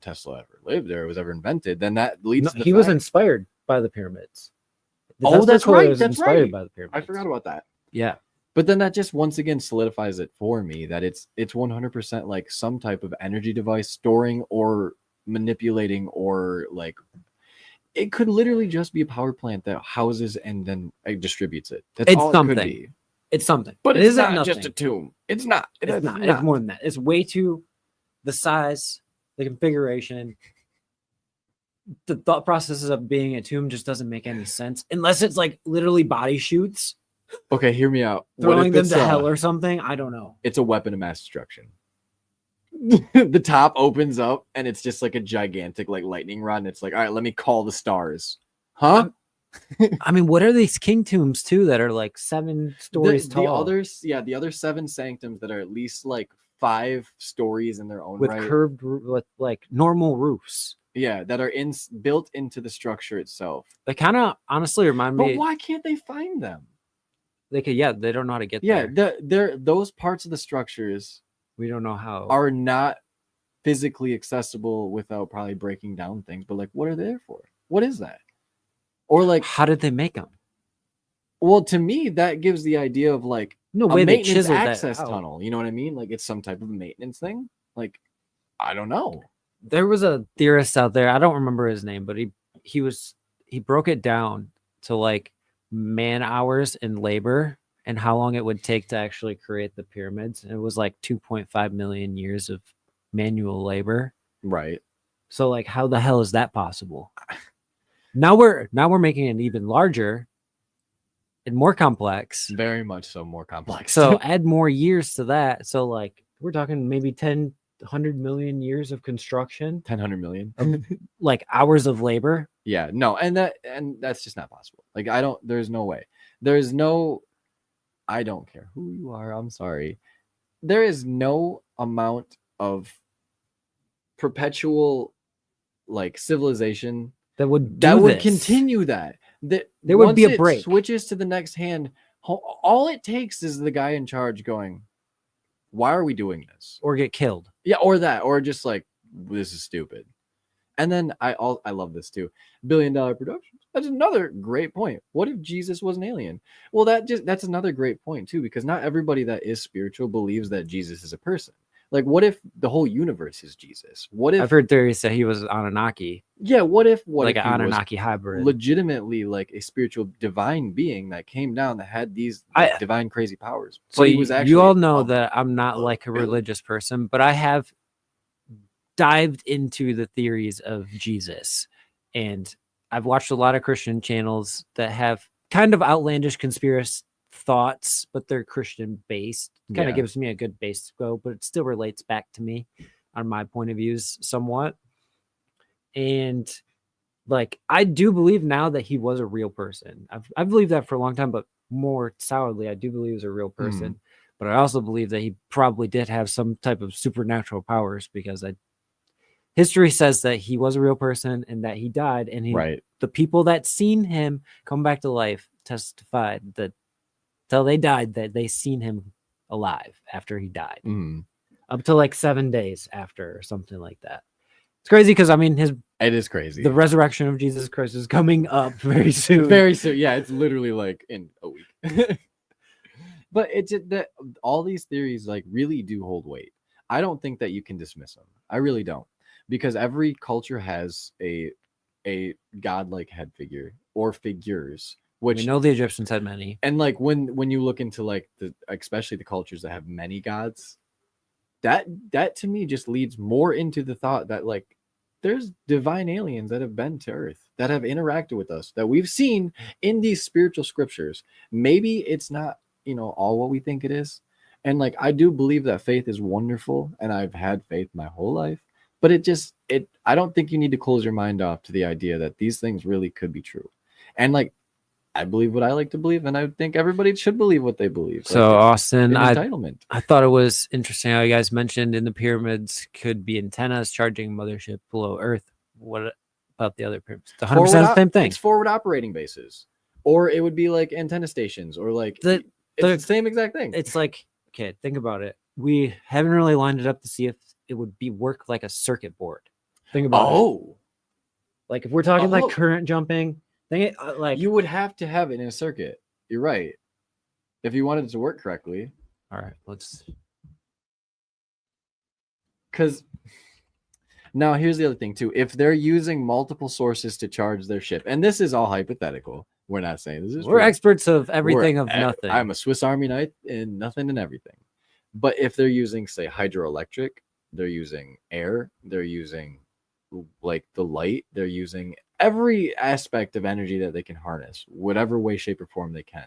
Tesla ever lived or it was ever invented, then that leads to he was inspired by the pyramids. That's right. That's right. By the pyramids. I forgot about that. Yeah. But then that just once again solidifies it for me that it's 100% like some type of energy device storing or manipulating or like it could literally just be a power plant that houses and then distributes it. That's It's all something. it could be. It's something, But it it's isn't not nothing. just a tomb. It's not. It's not. It's more than that. It's way too the size, the configuration, the thought processes of being a tomb just doesn't make any sense unless it's like literally body shoots Okay, hear me out. What throwing if them it's to hell or something. I don't know. it's a weapon of mass destruction. The top opens up and it's just like a gigantic like lightning rod. And it's like, all right, let me call the stars. Huh? I mean, what are these king tombs too that are like 7 stories tall? The other 7 sanctums that are at least like 5 stories in their own with right. curved with like normal roofs. Yeah, that are built into the structure itself. They kind of honestly remind me. But why can't they find them? They could, they don't know how to get there. there. Those parts of the structures We don't know how are not physically accessible without probably breaking down things. But like, what are they there for? What is that? Or like, how did they make them? Well, to me, that gives the idea of like no a way they maintenance chiseled access that out. tunnel. You know what I mean? Like it's some type of maintenance thing. Like, I don't know. There was a theorist out there. I don't remember his name, but he broke it down to like man hours in labor and how long it would take to actually create the pyramids. And it was like 2.5 million years of manual labor. Right. So like, how the hell is that possible? Now we're making it even larger and more complex. Very much so, more complex. So add more years to that. So like, we're talking maybe 100 million years of construction. 100 million. Like hours of labor. Yeah, no, and that's just not possible. Like there's no way. I don't care who you are. I'm sorry. There is no amount of perpetual like civilization that would continue that. There would be a break. Switches to the next hand. All it takes is the guy in charge going, "Why are we doing this?" Or get killed. Yeah, or that, or just like, "This is stupid." And then I love this too. $1 billion productions. That's another great point. What if Jesus was an alien? Well, that's another great point too, because not everybody that is spiritual believes that Jesus is a person. Like, what if the whole universe is Jesus? What if I've heard theories that he was Anunnaki? Yeah, what if an Anunnaki hybrid, legitimately like a spiritual divine being that came down that had these divine crazy powers? So he was actually, you all know that I'm not like a religious person, but I have dived into the theories of Jesus, and I've watched a lot of Christian channels that have kind of outlandish conspiracy thoughts, but they're Christian based. Kind of gives me a good base to go, but it still relates back to me on my point of views somewhat. And like, I do believe now that he was a real person. I've believed that for a long time, but more solidly, I do believe he was a real person. But I also believe that he probably did have some type of supernatural powers, because history says that he was a real person and that he died, and the people that seen him come back to life testified that till they died that they seen him alive after he died, up to like 7 days after or something like that. It's crazy because I mean it is crazy. The resurrection of Jesus Christ is coming up very soon. Very soon. Yeah, it's literally like in a week. But it's that all these theories like really do hold weight. I don't think that you can dismiss them. I really don't. Because every culture has a godlike head figure or figures, which we know the Egyptians had many. And like when you look into like especially the cultures that have many gods, that to me just leads more into the thought that like there's divine aliens that have been to Earth, that have interacted with us, that we've seen in these spiritual scriptures. Maybe it's not, all what we think it is. And like I do believe that faith is wonderful, and I've had faith my whole life. But I don't think you need to close your mind off to the idea that these things really could be true. And like, I believe what I like to believe, and I think everybody should believe what they believe. So like, Austin, entitlement. I thought it was interesting how you guys mentioned in the pyramids could be antennas charging mothership below Earth. What about the other pyramids? It's 100% the same thing. It's forward operating bases, or it would be like antenna stations, or like it's the same exact thing. It's like, okay, think about it. We haven't really lined it up to see if it would work like a circuit board. Think about it. Like if we're talking like current jumping, like you would have to have it in a circuit. You're right. If you wanted it to work correctly. All right, let's. Because Now, here's the other thing too. If they're using multiple sources to charge their ship, and this is all hypothetical, we're not saying this is We're true. experts of everything of nothing. I'm a Swiss Army knife in nothing and everything. But if they're using, say, hydroelectric, they're using air, they're using like the light, they're using every aspect of energy that they can harness, whatever way, shape, or form they can.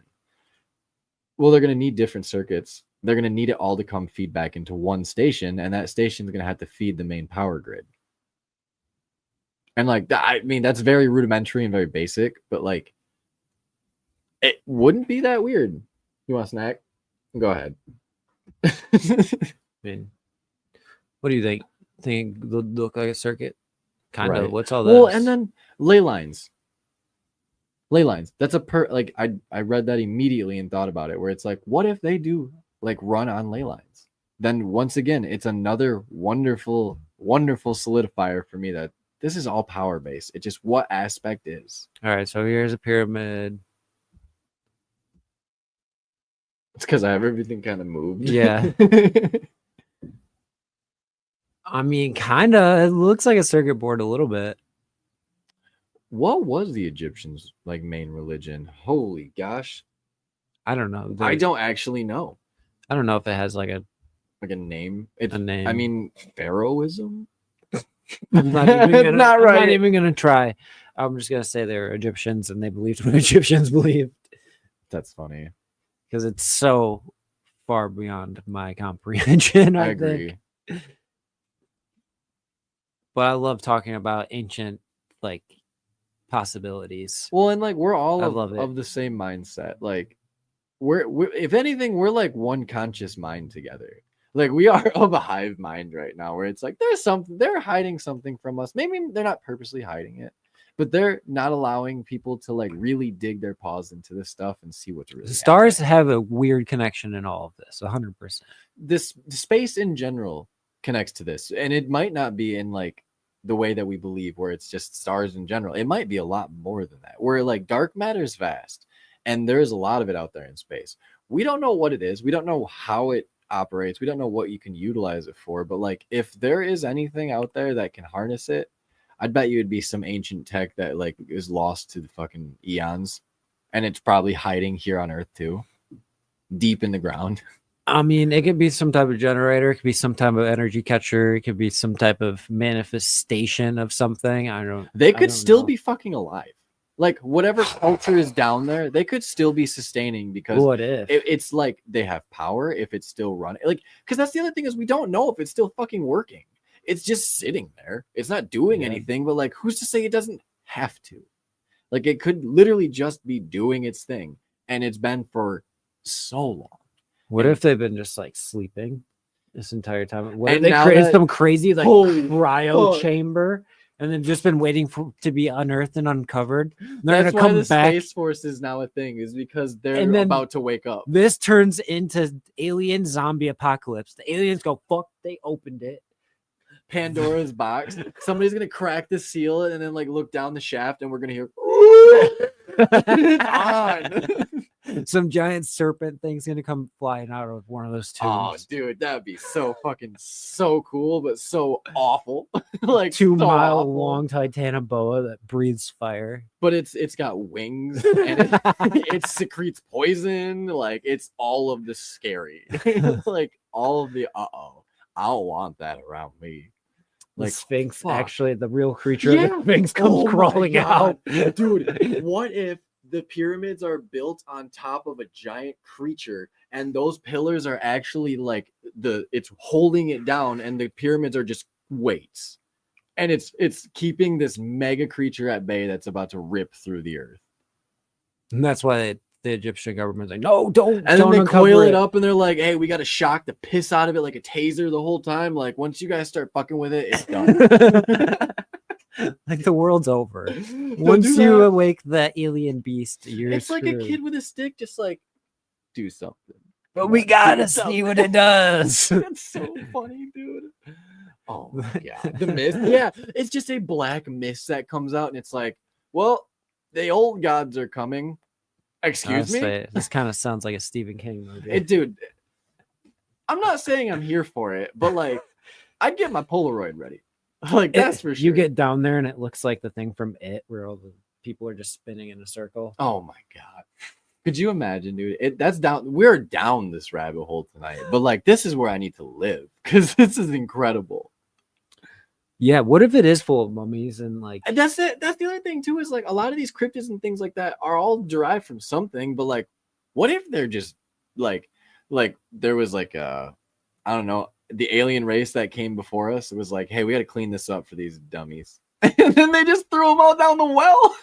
Well, they're going to need different circuits. They're going to need it all to come feed back into one station, and that station is going to have to feed the main power grid. And like, I mean, that's very rudimentary and very basic, but like, it wouldn't be that weird. You want a snack? Go ahead. I mean, what do you think? Think look like a circuit? Kind of. Right. What's all that? Well, and then ley lines. Ley lines. That's like I read that immediately and thought about it, where it's like, what if they do like run on ley lines? Then once again, it's another wonderful, wonderful solidifier for me that this is all power based. It's just what aspect is. All right, so here's a pyramid. It's because I have everything kind of moved. Yeah. I mean, kind of. It looks like a circuit board a little bit. What was the Egyptians' like main religion? Holy gosh. I don't know. I don't actually know. I don't know if it has like a name. It's a name. I mean, Pharaohism? I'm not even gonna, Not I'm right. not even gonna try. I'm just gonna say they're Egyptians and they believed what Egyptians believed That's funny. because it's so far beyond my comprehension. I think. agree. But I love talking about ancient like possibilities. Well, and like we're all I love it. of the same mindset. Like we're if anything, we're like one conscious mind together. Like we are of a hive mind right now, where it's like there's something they're hiding something from us. Maybe they're not purposely hiding it, but they're not allowing people to like really dig their paws into this stuff and see what's really The stars happening. have a weird connection in all of this, 100%. This space in general connects to this, and it might not be in like the way that we believe, where it's just stars in general. It might be a lot more than that, where like dark matter is vast and there's a lot of it out there in space. We don't know what it is. We don't know how it operates. We don't know what you can utilize it for, but like if there is anything out there that can harness it, I'd bet you it'd be some ancient tech that like is lost to the fucking eons, and it's probably hiding here on Earth too, deep in the ground. I mean, it could be some type of generator. It could be some type of energy catcher. It could be some type of manifestation of something. They I could don't still know. be fucking alive. Like whatever culture is down there, they could still be sustaining because What if? it's like they have power if it's still running. Like, because that's the other thing is we don't know if it's still fucking working. It's just sitting there. It's not doing Yeah. anything, but like who's to say it doesn't have to? Like it could literally just be doing its thing. And it's been for so long. What if they've been just like sleeping this entire time? What if And they now created that- some crazy like Holy cryo fuck. chamber and then just been waiting for to be unearthed and uncovered? They're That's gonna why come the back. Space Force is now a thing, is because they're And then- about to wake up. This turns into alien zombie apocalypse. The aliens go, fuck, they opened it. Pandora's box. Somebody's gonna crack the seal and then like look down the shaft, and we're gonna hear it's on. Some giant serpent thing's gonna come flying out of one of those Oh, tubes. dude, that'd be so fucking so cool, but so awful. Like 2 so mile awful. long Titanoboa that breathes fire. But it's got wings and it secretes poison. Like it's all of the scary. Like all of the I don't want that around me. The Like Sphinx, fuck. actually, the real creature of Yeah. the Sphinx comes Oh my crawling God. out. Dude, what if the pyramids are built on top of a giant creature and those pillars are actually like it's holding it down and the pyramids are just weights, and it's keeping this mega creature at bay that's about to rip through the earth. And that's why the Egyptian government's like, no, don't. And then don't they uncover coil it up and they're like, hey, we got to shock the piss out of it like a taser the whole time. Like once you guys start fucking with it, it's done. Like the world's over. Don't Once do you that. awake the alien beast, you're It's like a screwed. kid with a stick, just like do something. But we Like, gotta do see what something. it does. That's so funny, dude. Oh my god. The mist. Yeah, it's just a black mist that comes out and it's like, well, the old gods are coming. Excuse me? Honestly, this kind of sounds like a Stephen King movie. Dude, I'm not saying I'm here for it, but like I'd get my Polaroid ready. Like that's for sure. You get down there and it looks like the thing from It, where all the people are just spinning in a circle. Oh my god. Could you imagine, dude? That's down. We're down this rabbit hole tonight, but like this is where I need to live because this is incredible. Yeah, what if it is full of mummies and like? And that's it. That's the other thing too. Is like a lot of these cryptids and things like that are all derived from something. But like, what if they're just like there was like I don't know, the alien race that came before us. It was like, hey, we got to clean this up for these dummies, and then they just threw them all down the well.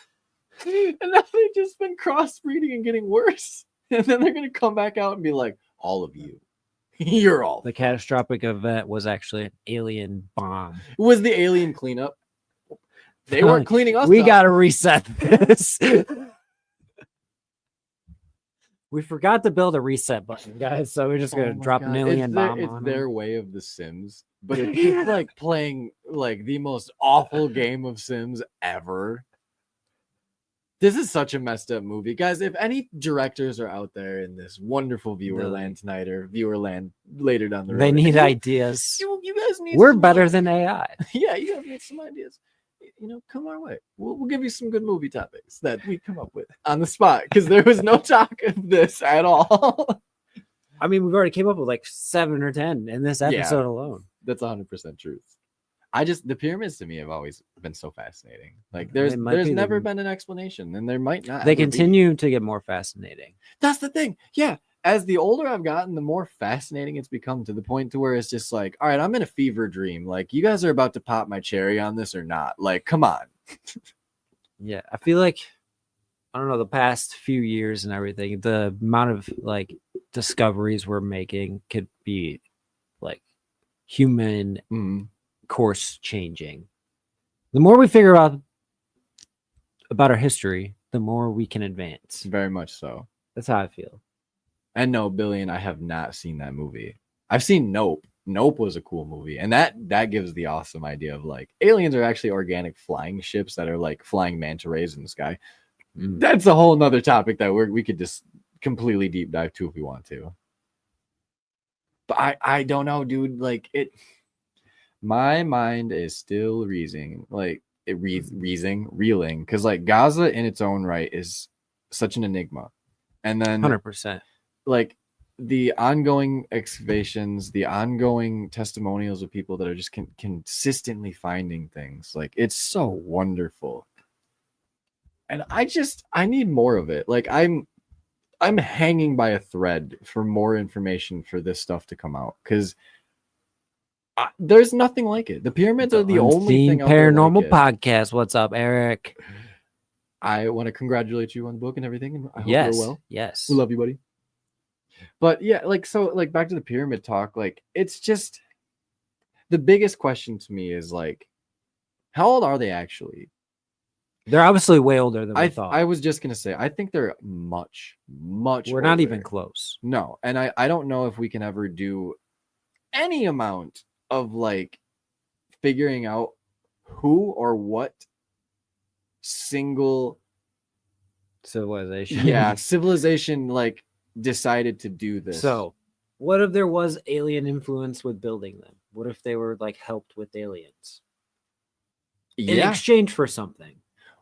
And now they've just been crossbreeding and getting worse. And then they're going to come back out and be like, all of you, you're all. The catastrophic event was actually an alien bomb. It was the alien cleanup. They weren't cleaning us We up. got to reset this. We forgot to build a reset button, guys. So we're just going to drop an alien bomb It's on their them. way of The Sims. But it's just like playing like the most awful game of Sims ever. This is such a messed up movie. Guys, if any directors are out there in this wonderful viewer land tonight or viewer land later down the road, They need ideas. You guys need We're some, better than AI. yeah, you guys need some ideas. You know, come our way. We'll give you some good movie topics that we come up with on the spot because there was no talk of this at all. I mean, we've already came up with like 7 or 10 in this episode alone. That's 100% truth. The pyramids to me have always been so fascinating. Like there's never been an explanation, and there might not. They continue to get more fascinating. That's the thing. Yeah. As the older I've gotten, the more fascinating it's become to the point to where it's just like, all right, I'm in a fever dream. Like, you guys are about to pop my cherry on this or not? Like, come on. Yeah. I feel like, I don't know, the past few years and everything, the amount of like discoveries we're making could be like human course changing. The more we figure out about our history, the more we can advance. Very much so. That's how I feel. And no, Billy and I have not seen that movie. I've seen Nope. Nope was a cool movie. And that gives the awesome idea of like aliens are actually organic flying ships that are like flying manta rays in the sky. That's a whole nother topic that we could just completely deep dive to if we want to. But I don't know, dude. Like my mind is still reeling. Like reeling. Because like Gaza in its own right is such an enigma. And then 100%. Like the ongoing excavations, the ongoing testimonials of people that are just consistently finding things. Like it's so wonderful. And I need more of it. Like I'm hanging by a thread for more information for this stuff to come out because there's nothing like it. The pyramids are the only thing. Paranormal podcast. What's up, Eric? I want to congratulate you on the book and everything. And I hope yes, you're well. Yes, we love you, buddy. But yeah, like so, like back to the pyramid talk. Like it's just the biggest question to me is like, how old are they actually? They're obviously way older than I thought. I was just gonna say, I think they're much. We're older. Not even close. No, and I don't know if we can ever do any amount of like figuring out who or what single civilization like decided to do this. So what if there was alien influence with building them? What if they were like helped with aliens in exchange for something?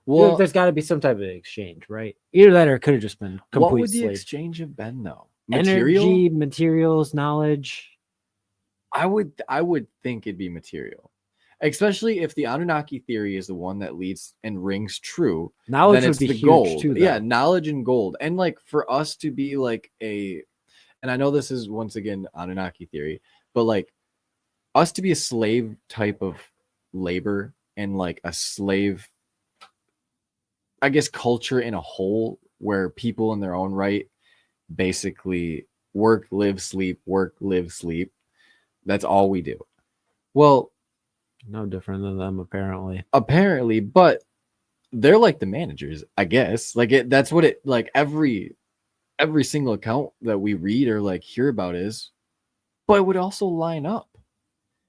Well, there's got to be some type of exchange, right? Either that or it could have just been complete. What would the exchange have been though? Energy, materials, knowledge. I would think it'd be material, especially if the Anunnaki theory is the one that leads and rings true. Knowledge would be huge gold. too. Though. Yeah, knowledge and gold, and like for us to be like and I know this is once again Anunnaki theory, but like us to be a slave type of labor and like a slave, I guess, culture in a whole where people in their own right basically work, live, sleep, work, live, sleep. That's all we do. Well, no different than them, apparently. But they're like the managers, I guess. Like that's what it like every single account that we read or like hear about is. But it would also line up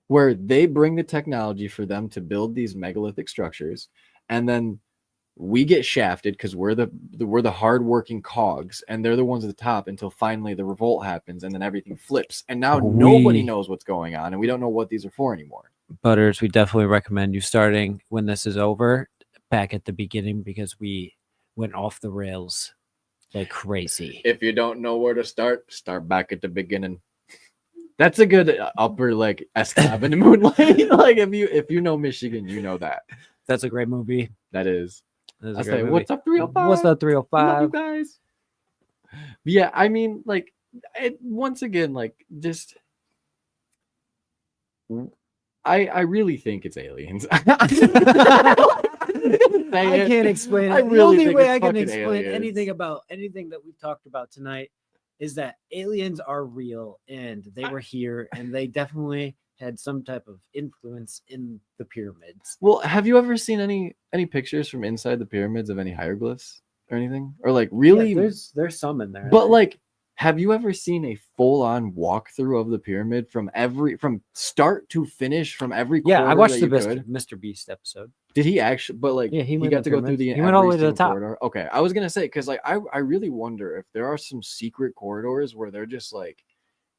where they bring the technology for them to build these megalithic structures, and then we get shafted because we're the hardworking cogs, and they're the ones at the top until finally the revolt happens, and then everything flips, and now nobody knows what's going on, and we don't know what these are for anymore. Butters, we definitely recommend you starting when this is over, back at the beginning, because we went off the rails like crazy. If you don't know where to start back at the beginning. That's a good upper like Escab in the Moonlight. Like if you know Michigan, you know that. That's a great movie. That is. That is I a great say, movie. what's up 305? What's up Love 305? you guys. Yeah, I mean, like, once again, like, just I really think it's aliens. I can't explain it. I The really only think way it's I can fucking explain aliens. anything about anything that we've talked about tonight is that aliens are real and they were here and they definitely had some type of influence in the pyramids. Well, have you ever seen any pictures from inside the pyramids of any hieroglyphs or anything? Or like really? Yeah, there's some in there. But like, have you ever seen a full-on walkthrough of the pyramid from start to finish, from every Yeah, I corner watched that the you could? Mr. Beast episode. Did he actually? But like, Yeah, he he went got to to go through pyramids. the He went all the way to the every top. corridor. Okay, I was gonna say because like I really wonder if there are some secret corridors where they're just like,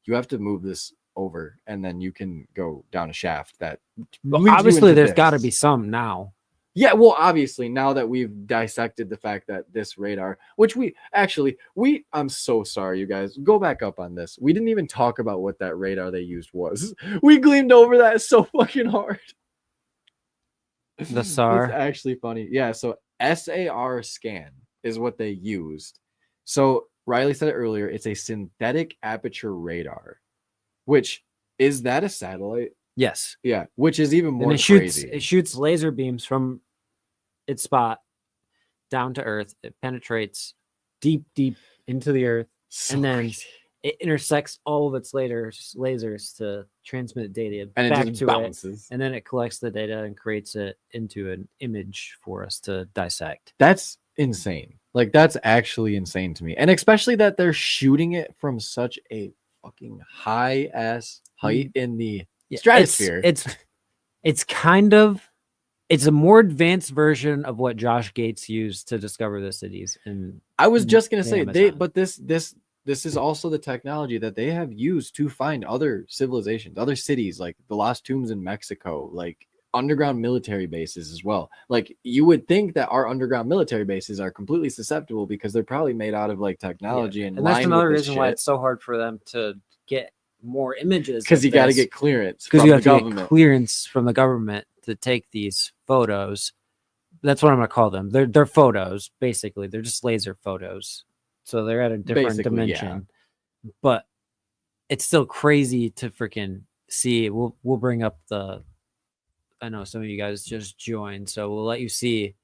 you have to move this over and then you can go down a shaft that leads you Obviously, into there's got to this. be some now. Yeah, well, obviously, now that we've dissected the fact that this radar, which I'm so sorry, you guys, go back up on this. We didn't even talk about what that radar they used was. We gleamed over that so fucking hard. The SAR. It's actually funny. Yeah, so SAR scan is what they used. So Riley said it earlier, it's a synthetic aperture radar, which is that a satellite? Yes. Yeah, which is even more And crazy. it shoots laser beams from its spot down to Earth. It penetrates deep into the Earth, So and then crazy. it intersects all of its lasers to transmit data And it back just to bounces. and then it collects the data and creates it into an image for us to dissect. That's insane. Like that's actually insane to me. And especially that they're shooting it from such a fucking high ass height in the stratosphere. It's kind of it's a more advanced version of what Josh Gates used to discover the cities. And I was just gonna the say Amazon. but this is also the technology that they have used to find other civilizations, other cities, like the lost tombs in Mexico, like underground military bases as well. Like you would think that our underground military bases are completely susceptible because they're probably made out of like technology and that's another with this reason why shit. it's so hard for them to get more images, Because you got to get clearance because from you the have to government. get clearance from the government to take these photos. That's what I'm gonna call them. They're photos, basically. They're just laser photos, so they're at a different Basically, dimension. But it's still crazy to freaking see. We'll bring up the. I know some of you guys just joined, so we'll let you see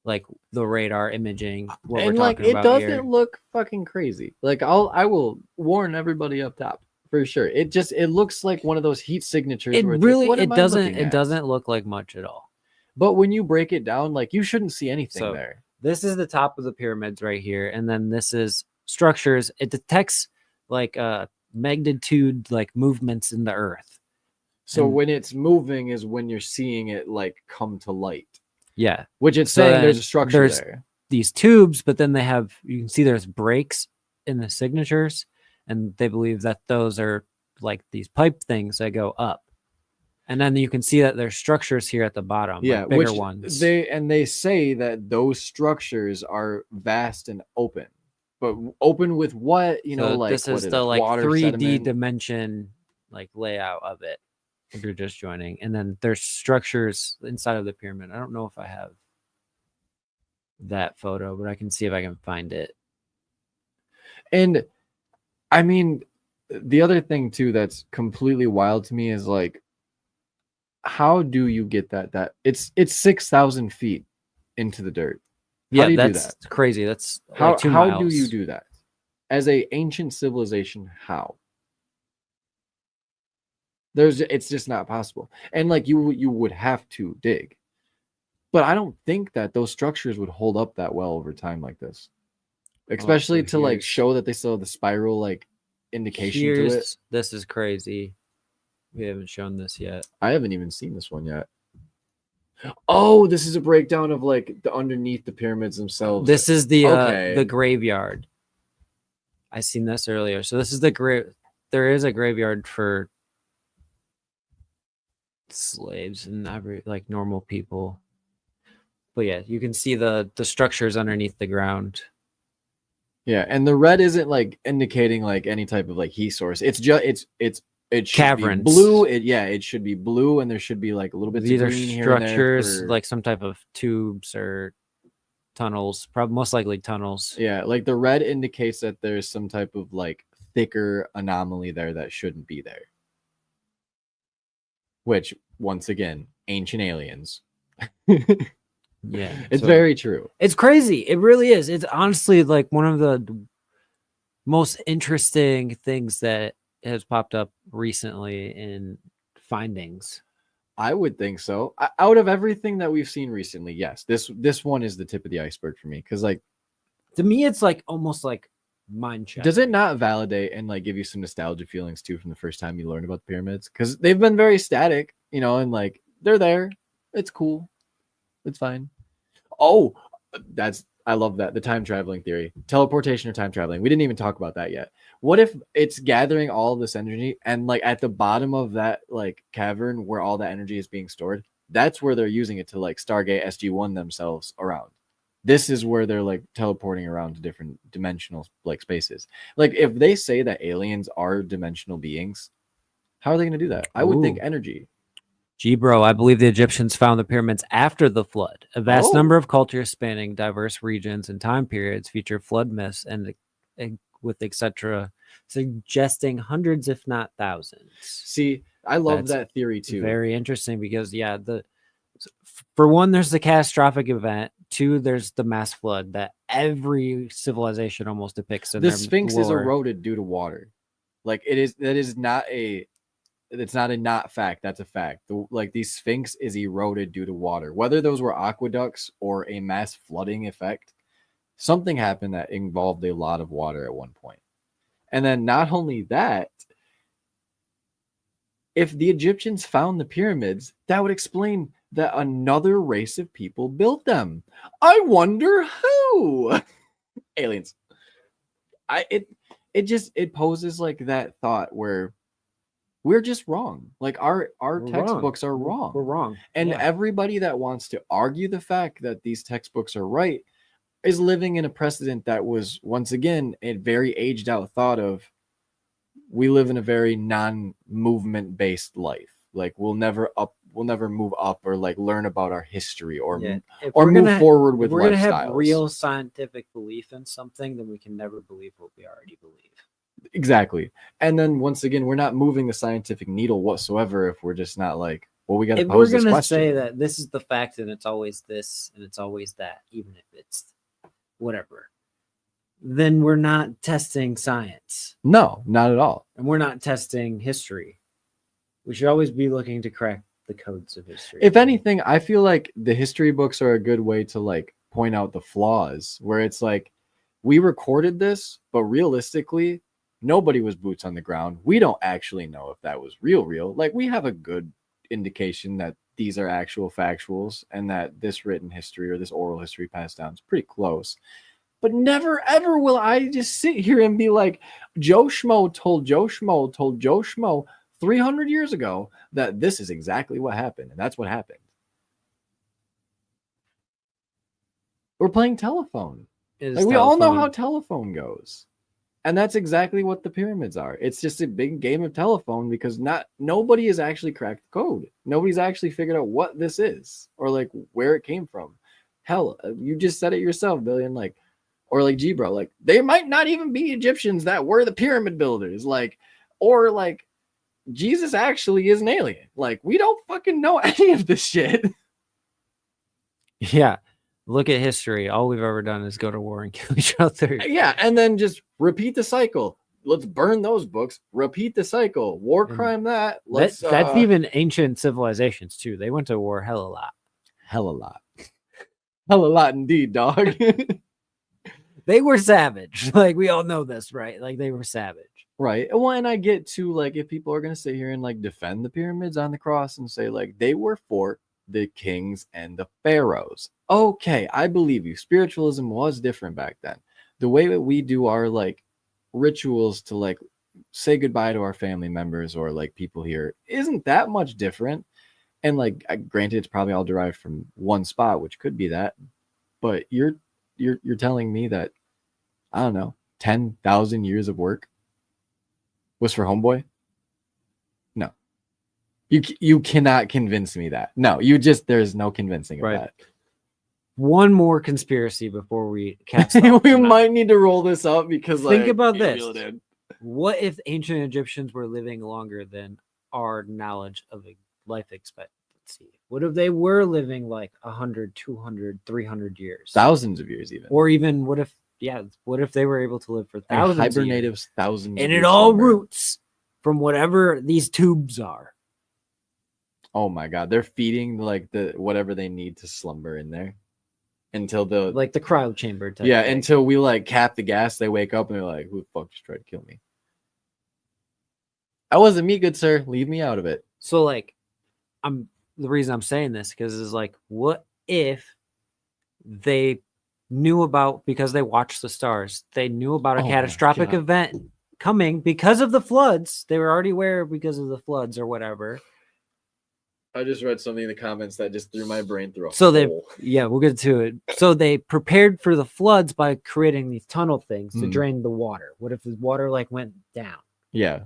like the radar imaging. What And we're like talking it about doesn't here. look fucking crazy. Like I will warn everybody up top for sure. It looks like one of those heat signatures. It where it's really like, what it am I doesn't looking it at? doesn't look like much at all. But when you break it down, like you shouldn't see anything So, there. This is the top of the pyramids right here, and then this is structures. It detects like magnitude, like movements in the earth. So and- when it's moving is when you're seeing it like come to light. Yeah, Which it's So saying there's then a structure there's- there. these tubes, but then you can see there's breaks in the signatures, and they believe that those are like these pipe things that go up. And then you can see that there's structures here at the bottom, Yeah, like bigger which ones. they say that those structures are vast and open. But open with what, you know, So like this what is is the it, like water, 3D sediment? dimension like layout of it. If you're just joining, and then there's structures inside of the pyramid. I don't know if I have that photo, but I can see if I can find it. And I mean, the other thing too that's completely wild to me is like, how do you get that it's 6,000 feet into the dirt? How do you do That's that? crazy. That's How like 2 how do miles. you do that as a ancient civilization? How? It's just not possible. And like you would have to dig, but I don't think that those structures would hold up that well over time like this, especially so to like here's- show that they still have the spiral like indication to it. This is crazy. We haven't shown this yet. I haven't even seen this one yet. Oh, this is a breakdown of like the underneath the pyramids themselves. This is the Okay. graveyard. I seen this earlier. So this is the grave. There is a graveyard for slaves and every like normal people. But yeah, you can see the structures underneath the ground. Yeah, and the red isn't like indicating like any type of like heat source. It's just it should Caverns. be blue. It should be blue, and there should be like a little bit These of are green here and there structures for, like some type of tubes or tunnels, probably most likely tunnels. yeah, like the red indicates that there's some type of like thicker anomaly there that shouldn't be there. Which once again, ancient aliens. Yeah, It's so very true. it's crazy. It really is. It's honestly like one of the most interesting things that has popped up recently in findings. I would think so. Out of everything that we've seen recently, yes, this one is the tip of the iceberg for me. Because like To me, it's like almost like mind check. does it not validate and like give you some nostalgia feelings too from the first time you learned about the pyramids? Because they've been very static, you know, and like they're there. It's cool. It's fine. Oh, I love that. The time traveling theory, teleportation or time traveling. We didn't even talk about that yet. What if it's gathering all of this energy and like at the bottom of that like cavern where all that energy is being stored, that's where they're using it to like Stargate SG-1 themselves around. This is where they're like teleporting around to different dimensional like spaces. Like if they say that aliens are dimensional beings, how are they going to do that? I would think Ooh. energy. Bro, I believe the Egyptians found the pyramids after the flood. A vast number of cultures spanning diverse regions and time periods feature flood myths and with etc., suggesting hundreds, if not thousands. See, I love That's that theory too. Very interesting because for one, there's the catastrophic event. Two, there's the mass flood that every civilization almost depicts in The their Sphinx is lore. eroded due to water. Like it's not a not fact. That's a fact. The Sphinx is eroded due to water. Whether those were aqueducts or a mass flooding effect, something happened that involved a lot of water at one point. And then not only that, if the Egyptians found the pyramids, that would explain that another race of people built them. I wonder who. Aliens. It poses like that thought where we're just wrong. Like our textbooks are wrong. We're wrong. And everybody that wants to argue the fact that these textbooks are right is living in a precedent that was, once again, a very aged out thought of, we live in a very non-movement based life. Like we'll never move up or like learn about our history or move forward with if we're lifestyles. Gonna have real scientific belief in something, then we can never believe what we already believe. Exactly. And then once again, we're not moving the scientific needle whatsoever if we're just not like, well, we got to pose this question. If we're going to say that this is the fact and it's always this and it's always that, even if it's whatever, then we're not testing science. No, not at all. And we're not testing history. We should always be looking to crack the codes of history. If anything, I feel like the history books are a good way to like point out the flaws, where it's like, we recorded this, but realistically, nobody was boots on the ground. We don't actually know if that was real. Like we have a good indication that these are actual factuals and that this written history or this oral history passed down is pretty close. But never, ever will I just sit here and be like, Joe Schmo told Joe Schmo told Joe Schmo 300 years ago that this is exactly what happened. And that's what happened. We're playing telephone. Like, we all know how telephone goes. And that's exactly what the pyramids are. It's just a big game of telephone because nobody has actually cracked the code. Nobody's actually figured out what this is or like where it came from. Hell, you just said it yourself, Billion. Like, or like G-Bro, like they might not even be Egyptians that were the pyramid builders. Like, or like Jesus actually is an alien. Like, we don't fucking know any of this shit. Yeah. Look at history. All we've ever done is go to war and kill each other. Yeah, and then just repeat the cycle. Let's burn those books. Repeat the cycle. War crime that. That's even ancient civilizations too. They went to war hell a lot. Hell a lot. Hell a lot indeed, dog. They were savage. Like we all know this, right? Like they were savage. Right. Well, and I get to like if people are gonna sit here and like defend the pyramids on the cross and say like they were for the kings and the pharaohs. Okay, I believe you. Spiritualism was different back then. The way that we do our like rituals to like say goodbye to our family members or like people here isn't that much different. And like, granted, it's probably all derived from one spot, which could be that. But you're telling me that, I don't know, 10,000 years of work was for Homeboy? No. You cannot convince me that. No, there's no convincing of that. One more conspiracy before we cast we might need to roll this up because think about this. What if ancient Egyptians were living longer than our knowledge of a life expectancy? What if they were living like 100, 200, 300 years? Thousands of years even. Or even what if they were able to live for thousands of years? Hibernatives, thousands and of it years all longer. roots from whatever these tubes are. Oh my god, they're feeding like the whatever they need to slumber in there until the like the cryo chamber type yeah thing. Until we like cap the gas, they wake up and they're like, who the fuck just tried to kill me? That wasn't me, good sir, leave me out of it. So like the reason I'm saying this because it's like, what if they knew about, because they watched the stars, they knew about a catastrophic event coming because of the floods. They were already aware because of the floods or whatever. I just read something in the comments that just threw my brain through a hole. We'll get to it. So they prepared for the floods by creating these tunnel things to drain the water. What if the water like went down? Yeah.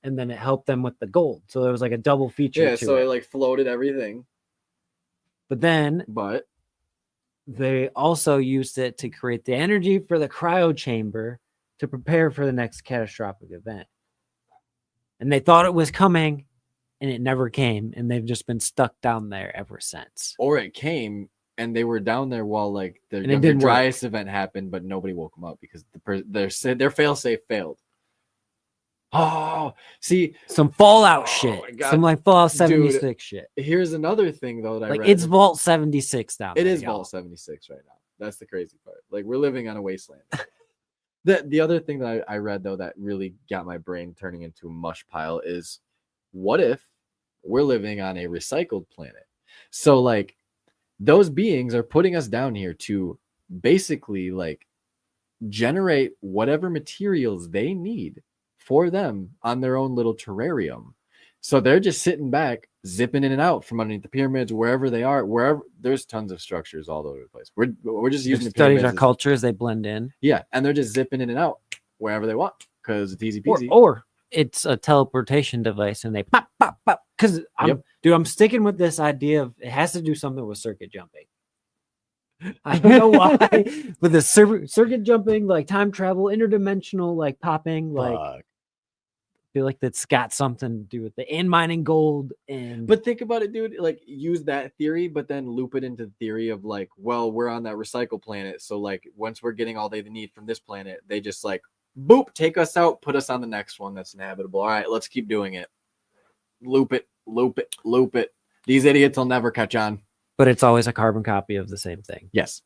And then it helped them with the gold. So there was like a double feature. Yeah, so it like floated everything. But they also used it to create the energy for the cryo chamber to prepare for the next catastrophic event. And they thought it was coming. And it never came, and they've just been stuck down there ever since. Or it came, and they were down there while like the driest event happened, but nobody woke them up because their fail-safe failed. Oh, see, some Fallout shit, some like Fallout 76 shit. Here's another thing though that like I read. It's Vault 76 down there. It is Vault 76 right now. That's the crazy part. Like we're living on a wasteland. The other thing that I read though that really got my brain turning into a mush pile is, what if we're living on a recycled planet? So like those beings are putting us down here to basically like generate whatever materials they need for them on their own little terrarium. So they're just sitting back, zipping in and out from underneath the pyramids, wherever they are, wherever there's tons of structures all over the place. We're just using the studies our culture as they blend in. Yeah, and they're just zipping in and out wherever they want because it's easy peasy. Or it's a teleportation device and they pop, pop, pop. Because I'm sticking with this idea of it has to do something with circuit jumping. I don't know why, but the circuit jumping, like time travel, interdimensional, like popping, like I feel like that's got something to do with it, and mining gold. But think about it, dude. Like use that theory, but then loop it into the theory of like, well, we're on that recycle planet, so like once we're getting all they need from this planet, they just like boop, take us out, put us on the next one that's inhabitable. All right, let's keep doing it. Loop it, loop it, loop it. These idiots will never catch on. But it's always a carbon copy of the same thing. Yes.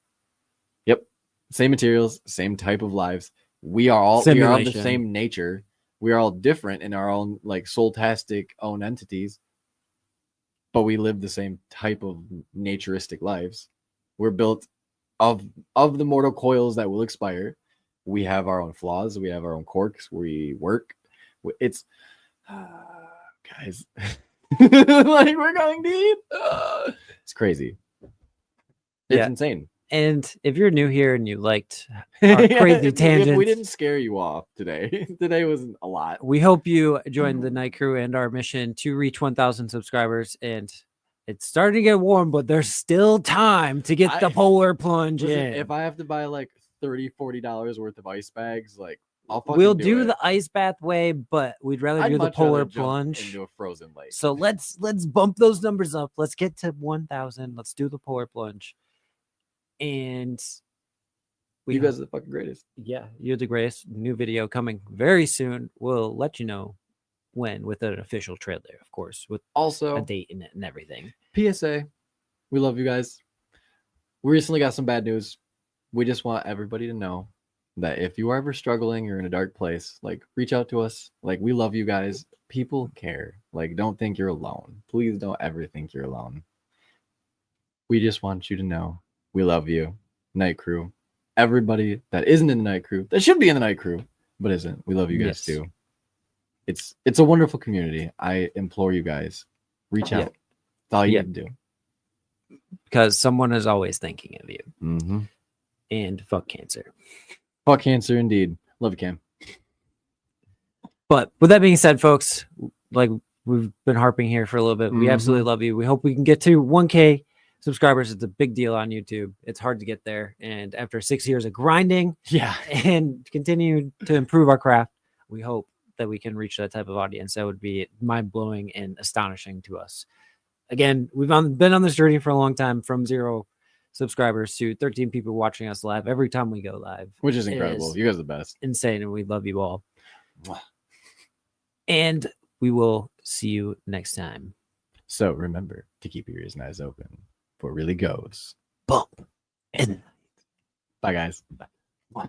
Yep. Same materials, same type of lives. We are all of the same nature. We are all different in our own like soul-tastic own entities, but we live the same type of naturistic lives. We're built of the mortal coils that will expire. We have our own flaws. We have our own quirks. We work. It's guys, like we're going deep. It's crazy. It's insane. And if you're new here and you liked our crazy tangents, if we didn't scare you off today, today was a lot. We hope you joined the night crew and our mission to reach 1,000 subscribers. And it's starting to get warm, but there's still time to get the polar plunge in. If I have to buy like $30-$40 worth of ice bags, like we'll do the ice bath way, but we'd rather do the polar plunge into a frozen lake. So let's bump those numbers up. Let's get to 1,000. Let's do the polar plunge. And you guys are the fucking greatest. Yeah, you're the greatest. New video coming very soon. We'll let you know when with an official trailer, of course, with also a date in it and everything. PSA, we love you guys. We recently got some bad news. We just want everybody to know that if you are ever struggling, you're in a dark place, like reach out to us. Like we love you guys. People care. Like don't think you're alone. Please don't ever think you're alone. We just want you to know we love you. Night crew. Everybody that isn't in the night crew, that should be in the night crew, but isn't. We love you guys too. It's a wonderful community. I implore you guys, reach out. That's all you Yeah. need to do. because someone is always thinking of you. Mm-hmm. And fuck cancer. Fuck cancer, indeed. Love you, Cam. But with that being said, folks, like we've been harping here for a little bit. We absolutely love you. We hope we can get to 1K subscribers. It's a big deal on YouTube. It's hard to get there. And after 6 years of grinding and continue to improve our craft, we hope that we can reach that type of audience. That would be mind-blowing and astonishing to us. Again, we've been on this journey for a long time, from 0 subscribers to 13 people watching us live every time we go live, which is incredible. You guys are the best. Insane, and we love you all. And we will see you next time. So remember to keep your ears and eyes open for it really goes Bump. And bye, guys. bye.